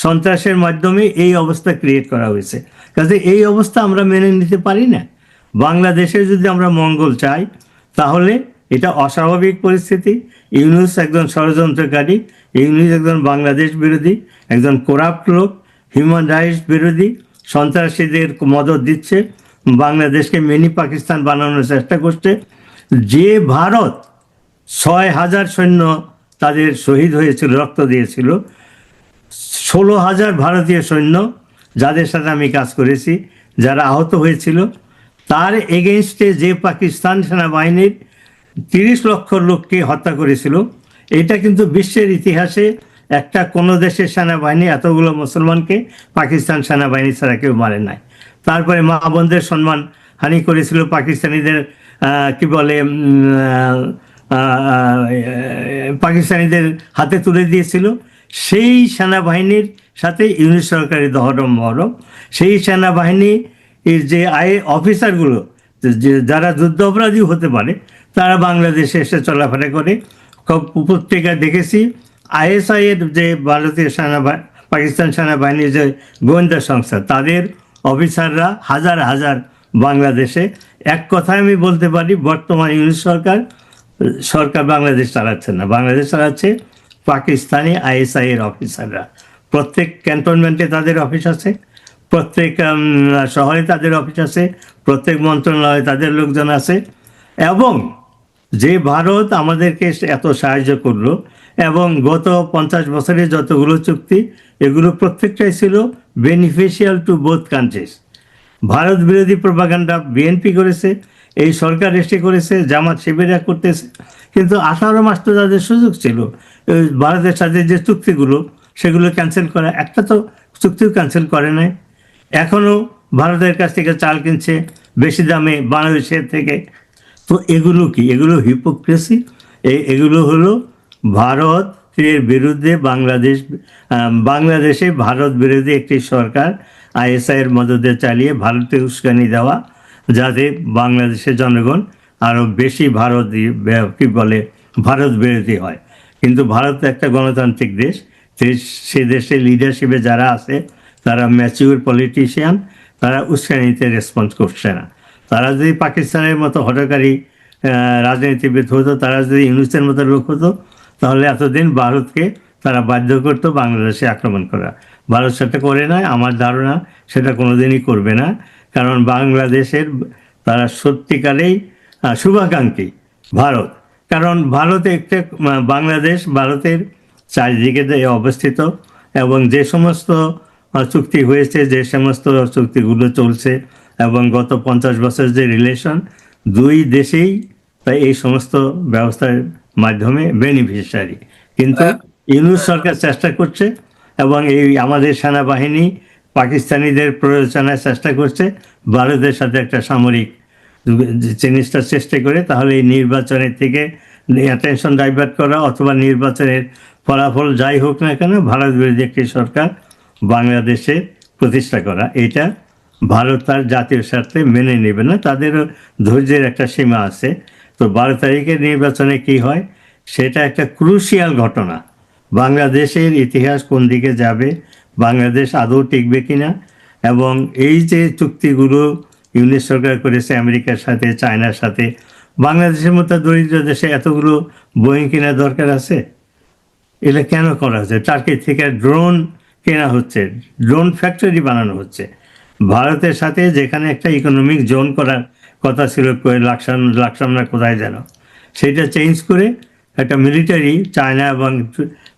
সন্ত্রাসের মাধ্যমে এই অবস্থা ক্রিয়েট করা হয়েছে। কাজে এই অবস্থা আমরা মেনে নিতে পারি না। বাংলাদেশে যদি আমরা মঙ্গল চাই তাহলে এটা অস্বাভাবিক পরিস্থিতি। ইউনূস একজন ষড়যন্ত্রকারী, ইউনূস একজন বাংলাদেশ বিরোধী, একজন করাপ্ট লোক, হিউম্যান রাইটস বিরোধী, সন্ত্রাসীদের মদত দিচ্ছে, বাংলাদেশকে মিনি পাকিস্তান বানানোর চেষ্টা করছে। যে ভারত 6,000 সৈন্য তাদের শহীদ হয়েছিল, রক্ত দিয়েছিল, 16,000 ভারতীয় সৈন্য যাদের সাথে আমি কাজ করেছি, যারা আহত হয়েছিল, তার এগেনস্টে যে পাকিস্তান সেনাবাহিনীর 30 লক্ষ লোককে হত্যা করেছিল, এটা কিন্তু বিশ্বের ইতিহাসে একটা কোনো দেশের সেনাবাহিনী এতগুলো মুসলমানকে পাকিস্তান সেনাবাহিনী ছাড়া কেউ মারে নাই। তারপরে মা বোনদের সম্মান হানি করেছিল, পাকিস্তানিদের কি বলে পাকিস্তানিদের হাতে তুলে দিয়েছিল। সেই সেনাবাহিনীর সাথে ইউনিট সরকারের দহরম মহরম, সেই সেনাবাহিনীর যে অফিসারগুলো যারা যুদ্ধ অপরাধী হতে পারে, তারা বাংলাদেশে এসে চলাফেরা করে। পত্রিকা দেখেছি ISI এর যে ভারতীয় পাকিস্তান সেনাবাহিনীর যে গোয়েন্দা সংস্থা, তাদের অফিসাররা হাজার হাজার বাংলাদেশে। এক কথায় আমি বলতে পারি, বর্তমান ইউনিট সরকার বাংলাদেশ চালাচ্ছে না, বাংলাদেশ চালাচ্ছে পাকিস্তানি ISI এর অফিসাররা। প্রত্যেক ক্যান্টনমেন্টে তাদের অফিস আছে, প্রত্যেক শহরে তাদের অফিস আছে, প্রত্যেক মন্ত্রণালয়ে তাদের লোকজন আছে। এবং যে ভারত আমাদেরকে এত সাহায্য করলো, এবং গত 50 বছরে যতগুলো চুক্তি, এগুলো প্রত্যেকটাই ছিল beneficial to both countries. Bharat বিরোধী প্রপাগান্ডা বিএনপি করেছে, এই সরকার এসে করেছে, জামাত শিবিরা করতেছে। কিন্তু 18 মাস তো তাদের সুযোগ ছিল ভারতের সাথে যে চুক্তিগুলো, সেগুলো ক্যান্সেল করা। একটা তো চুক্তিও ক্যান্সেল করে নাই। এখনও ভারতের কাছ থেকে চাল কিনছে বেশি দামে বাংলাদেশের থেকে। তো এগুলো কি? এগুলো হিপোক্রেসি। এগুলো হলো ভারতের বিরুদ্ধে বাংলাদেশে ভারত বিরোধী একটি সরকার আইএসআই এর মদদে চালিয়ে ভারতে উস্কানি দেওয়া, যাতে বাংলাদেশের জনগণ আরো বেশি কি বলে ভারত বিরোধী হয়। কিন্তু ভারত একটা গণতান্ত্রিক দেশ, সে দেশে লিডারশিপে যারা আছে তারা ম্যাচিউর পলিটিশিয়ান, তারা উস্কানিতে রেসপন্স করছে না। তারা যদি পাকিস্তানের মতো হঠকারী রাজনীতিবিদ হতো, তারা যদি ইউনুসের মতো লোক হতো, তাহলে এতদিন ভারতকে তারা বাধ্য করতো বাংলাদেশে আক্রমণ করা। ভারত সেটা করে না, আমার ধারণা সেটা কোনোদিনই করবে না। কারণ বাংলাদেশের তারা সত্যিকারেই শুভাকাঙ্ক্ষী ভারত। কারণ ভারতে একটা বাংলাদেশ ভারতের চারিদিকে অবস্থিত, এবং যে সমস্ত চুক্তি হয়েছে, যে সমস্ত চুক্তিগুলো চলছে, এবং গত 50 বছর যে রিলেশন, দুই দেশেই তাই এই সমস্ত ব্যবস্থার মাধ্যমে বেনিফিশিয়ারি। কিন্তু ইউনূস সরকার চেষ্টা করছে, এবং এই আমাদের সেনাবাহিনী পাকিস্তানিদের প্ররোচনায় চেষ্টা করছে ভারতের সাথে একটা সামরিক জিনিসটা চেষ্টা করে, তাহলে এই নির্বাচনের থেকে অ্যাটেনশন ডাইভার্ট করা, অথবা নির্বাচনের ফলাফল যাই হোক না কেন ভারত বিরোধী একটি সরকার বাংলাদেশে প্রতিষ্ঠা করা, এটা ভারত তার জাতীয় স্বার্থে মেনে নেবে না। তাদেরও ধৈর্যের একটা সীমা আছে। তো 12 তারিখের নির্বাচনে কি হয় সেটা একটা ক্রুশিয়াল ঘটনা। বাংলাদেশের ইতিহাস কোন দিকে যাবে, বাংলাদেশ আদৌ টিকবে কিনা, এবং এই যে চুক্তিগুলো ইউনিট সরকার করেছে আমেরিকার সাথে, চায়নার সাথে, বাংলাদেশের মতো দরিদ্র দেশে এতগুলো বোয়িং কেনার দরকার আছে? এটা কেন করা হচ্ছে? টার্কি থেকে ড্রোন কেনা হচ্ছে, ড্রোন ফ্যাক্টরি বানানো হচ্ছে ভারতের সাথে, যেখানে একটা ইকোনমিক জোন করার কথা ছিল লাকসাম না কোথায় যেন, সেটা চেঞ্জ করে একটা মিলিটারি, চায়না এবং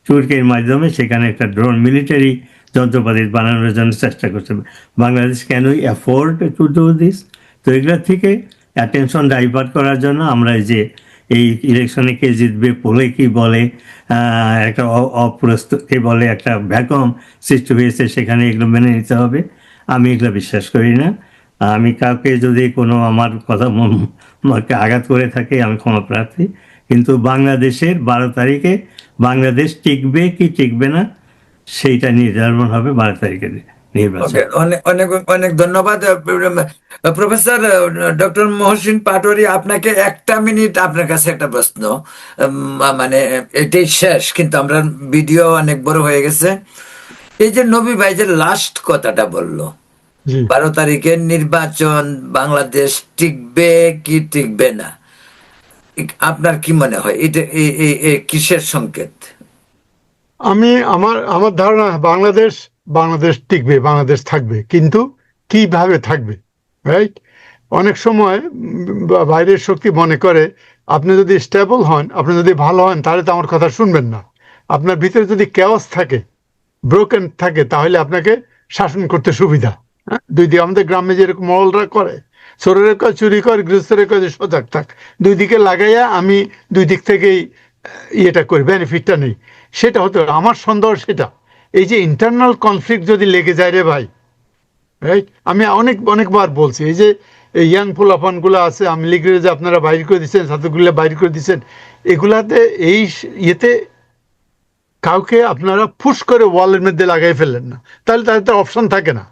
তুর্কির মাধ্যমে সেখানে একটা ড্রোন মিলিটারি যন্ত্রপাতি বানানোর জন্য চেষ্টা করছে। বাংলাদেশ কেন অ্যাফোর্ড টু ডু দিস? তো এগুলোর থেকে অ্যাটেনশন ডাইভার্ট করার জন্য আমরা এই যে এই ইলেকশনে কে জিতবে, পোলে কি বলে, একটা অপ্রস্তুতি বলে, একটা ভ্যাকুয়াম সৃষ্টি হয়েছে, সেখানে এগুলো মেনে নিতে হবে। আমি এগুলো বিশ্বাস করি না। আমি কাউকে যদি কোনো আমার কথা আমাকে আঘাত করে থাকে আমি ক্ষমা প্রার্থী, কিন্তু বাংলাদেশের 12 তারিখে বাংলাদেশ টিকবে কি টিকবে না সেইটা নির্ধারণ হবে 12 তারিখের নির্বাচন। অনেক অনেক অনেক ধন্যবাদ প্রফেসর ডক্টর মহসিন পাটোয়ারী। আপনাকে একটা মিনিট, আপনার কাছে একটা প্রশ্ন, মানে এটাই শেষ, কিন্তু আমরা ভিডিও অনেক বড় হয়ে গেছে। এই যে নবী ভাই যে লাস্ট কথাটা বললো, 12 তারিখের নির্বাচন বাংলাদেশ টিকবে কি টিকবে না, আপনার কি মনে হয় এটা কিসের সংকেত? আমার আমার ধারণা বাংলাদেশ টিকবে, বাংলাদেশ থাকবে, কিন্তু কিভাবে থাকবে, রাইট? অনেক সময় বাইরের শক্তি মনে করে আপনি যদি স্টেবল হন, আপনি যদি ভালো হন, তাহলে তো আমার কথা শুনবেন না। আপনার ভিতরে যদি কেওয়াস থাকে, ব্রোকেন থাকে, তাহলে আপনাকে শাসন করতে সুবিধা। হ্যাঁ, দুই দিকে আমাদের গ্রামে যেরকম মহলরা করে, চোরের কয় চুরি কর, গৃহস্থের কয় সজাগ থাক, দুই দিকে লাগাইয়া আমি দুই দিক থেকেই ইয়েটা করি, বেনিফিটটা নেই। সেটা হতো আমার সন্দেহ। সেটা এই যে ইন্টারনাল কনফ্লিক্ট যদি লেগে যায় রে ভাই, রাইট? আমি অনেকবার বলছি, এই যে ইয়াং পোলাপানগুলো আছে, আমি লিগের যে আপনারা বাইর করে দিচ্ছেন, ছাত্রগুলো বাইর করে দিচ্ছেন, এগুলাতে এই ইয়েতে কাউকে আপনারা ফুস করে ওয়ালের মধ্যে লাগাই ফেললেন না, তাহলে তাদের অপশন থাকে না।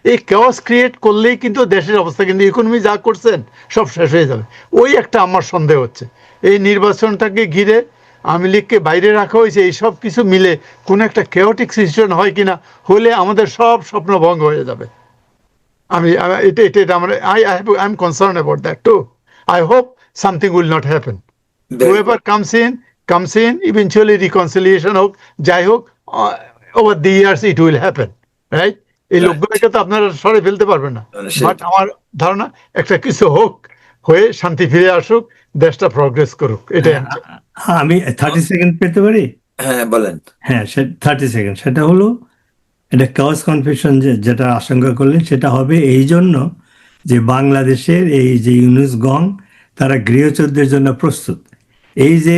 এই কেওয়াস ক্রিয়েট করলেই কিন্তু দেশের অবস্থা, কিন্তু ইকোনমি যা করছেন সব শেষ হয়ে যাবে। ওই একটা আমার সন্দেহ হচ্ছে, এই নির্বাচনটাকে ঘিরে আওয়ামী লীগকে বাইরে রাখা হয়েছে, এই সব কিছু মিলে কোনো একটা কেওটিক সিচুয়েশন হয় কিনা, হলে আমাদের সব স্বপ্ন ভঙ্গ হয়ে যাবে। এটা আমরা I am concern about that too. I hope something will not happen. Whoever comes in, eventually reconciliation হোক, যাই হোক, over the years it will happen, right? এই লোকগুলোকে তো আপনারা সরে ফেলতে পারবেন না, বাট আমার ধারণা একটা কিছু হোক, হয়ে শান্তি ফিরে আসুক, দেশটা প্রগ্রেস করুক, এটাই। আমি 30 সেকেন্ড পেতে পারি? হ্যাঁ বলেন। হ্যাঁ, 30 সেকেন্ড। সেটা হলো এটা কাউস কনফিউশন যেটা আশঙ্কা করলেন, সেটা হবে এই জন্য যে বাংলাদেশের এই যে ইউনুস গং তারা গৃহযুদ্ধের জন্য প্রস্তুত। এই যে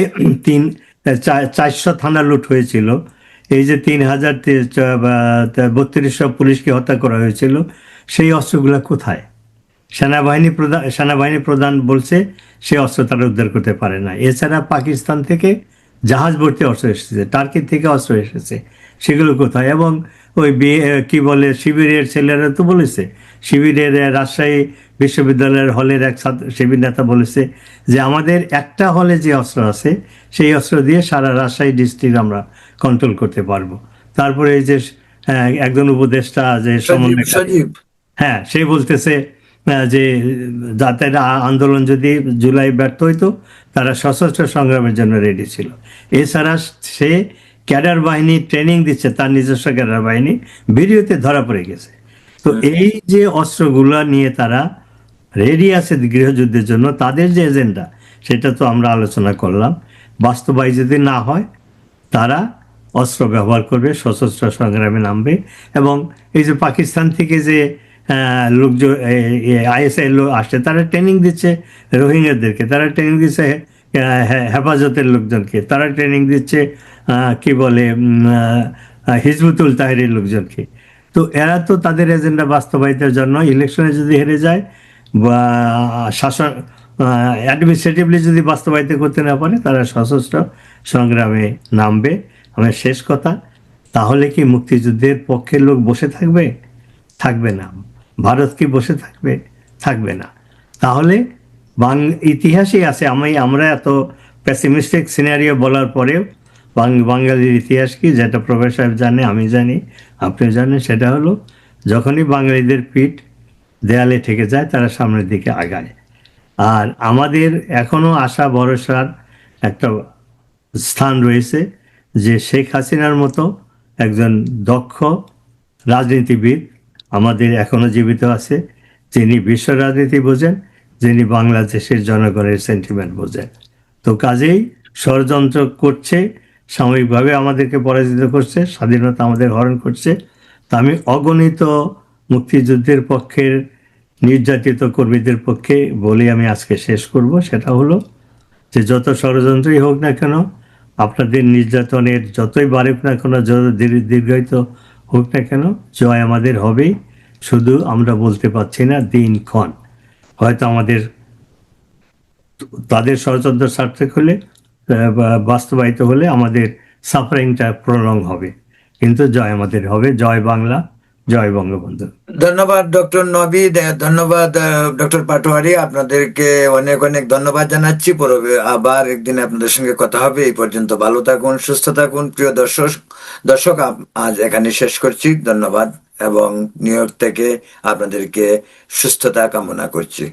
400 থানা লুট হয়েছিল, এই যে 3032 পুলিশকে হত্যা করা হয়েছিল, সেই অস্ত্রগুলো কোথায়? সেনাবাহিনী প্রধান বলছে সে অস্ত্র তারা উদ্ধার করতে পারে না। এছাড়া পাকিস্তান থেকে জাহাজ ভর্তি অস্ত্র এসেছে, টার্কি থেকে অস্ত্র এসেছে, সেগুলো কোথায়? এবং ওই কি বলে শিবিরের ছেলেরা তো বলেছে, শিবিরের রাজশাহী বিশ্ববিদ্যালয়ের হলের এক শিবির নেতা বলেছে যে আমাদের একটা হলে যে অস্ত্র আছে সেই অস্ত্র দিয়ে সারা রাজশাহী ডিস্ট্রিক্ট আমরা কন্ট্রোল করতে পারবো। তারপরে এই যে একজন উপদেষ্টা যে সজীব সজীব হ্যাঁ, সে বলতেছে যে যাতে আন্দোলন যদি জুলাই ব্যর্থ হইতো তারা সশস্ত্র সংগ্রামের জন্য রেডি ছিল। এছাড়া সে ক্যাডার বাহিনী ট্রেনিং দিচ্ছে, তার নিজস্ব ক্যাডার বাহিনী ভিডিওতে ধরা পড়ে গেছে। তো এই যে অস্ত্রগুলো নিয়ে তারা রেডি আছে গৃহযুদ্ধের জন্য, তাদের যে এজেন্ডা সেটা তো আমরা আলোচনা করলাম। বাস্তবায়িত যদি না হয় তারা অস্ত্র ব্যবহার করবে, সশস্ত্র সংগ্রামে নামবে। এবং এই যে পাকিস্তান থেকে যে লোকজন আইএসআই লোক আসছে, তারা ট্রেনিং দিচ্ছে রোহিঙ্গাদেরকে, তারা ট্রেনিং দিচ্ছে হেফাজতের লোকজনকে, তারা ট্রেনিং দিচ্ছে কি বলে হিজবুতুল তাহরির লোকজনকে। তো এরা তো তাদের এজেন্ডা বাস্তবায়িতের জন্য ইলেকশনে যদি হেরে যায় বা শাসন অ্যাডমিনিস্ট্রেটিভলি যদি বাস্তবায়িত করতে না পারে, তারা সশস্ত্র সংগ্রামে নামবে। আমার শেষ কথা, তাহলে কি মুক্তিযুদ্ধের পক্ষের লোক বসে থাকবে? থাকবে না। ভারত কি বসে থাকবে? থাকবে না। তাহলে ইতিহাসই আছে, আমরা এত পেসিমিস্টিক সিনারিও বলার পরেও বাঙালির ইতিহাস কি, যেটা প্রফেসর সাহেব জানে, আমি জানি, আপনি জানেন, সেটা হলো যখনই বাঙালিদের পিঠ দেয়ালে ঠেকে যায় তারা সামনের দিকে আগায়। আর আমাদের এখনো আশা ভরসার একটা স্থান রয়েছে যে শেখ হাসিনার মতো একজন দক্ষ রাজনীতিবিদ আমাদের এখনো জীবিত আছে, যিনি বিশ্ব রাজনীতি বোঝেন, যিনি বাংলাদেশের জনগণের সেন্টিমেন্ট বোঝেন। তো কাজেই ষড়যন্ত্র করছে, সাময়িকভাবে আমাদেরকে পরাজিত করছে, স্বাধীনতা আমাদের হরণ করছে। তা আমি অগণিত মুক্তিযুদ্ধের পক্ষের নির্যাতিত কর্মীদের পক্ষে বলে আমি আজকে শেষ করব, সেটা হলো যে যত ষড়যন্ত্রই হোক না কেন, আপনাদের নির্যাতনের যতই বাড়ুক না কেন, যত দীর্ঘায়িত হোক না কেন, জয় আমাদের হবেই। শুধু আমরা বলতে পারছি না দিনক্ষণ। হয়তো আমাদের তাদের ষড়যন্ত্র সার্থক হলে বাস্তবায়িত হলে আমাদের সাফারিংটা প্রলং হবে, কিন্তু জয় আমাদের হবে। জয় বাংলা, জয় বঙ্গবন্ধু। ধন্যবাদ ডক্টর নবীদ, ধন্যবাদ ডক্টর পাটোয়ারি, আপনাদেরকে অনেক অনেক ধন্যবাদ জানাচ্ছি। আবার একদিন আপনাদের সঙ্গে কথা হবে। এই পর্যন্ত ভালো থাকুন, সুস্থ থাকুন। প্রিয় দর্শক আজ এখানে শেষ করছি। ধন্যবাদ এবং নিউ ইয়র্ক থেকে আপনাদেরকে সুস্থতা কামনা করছি।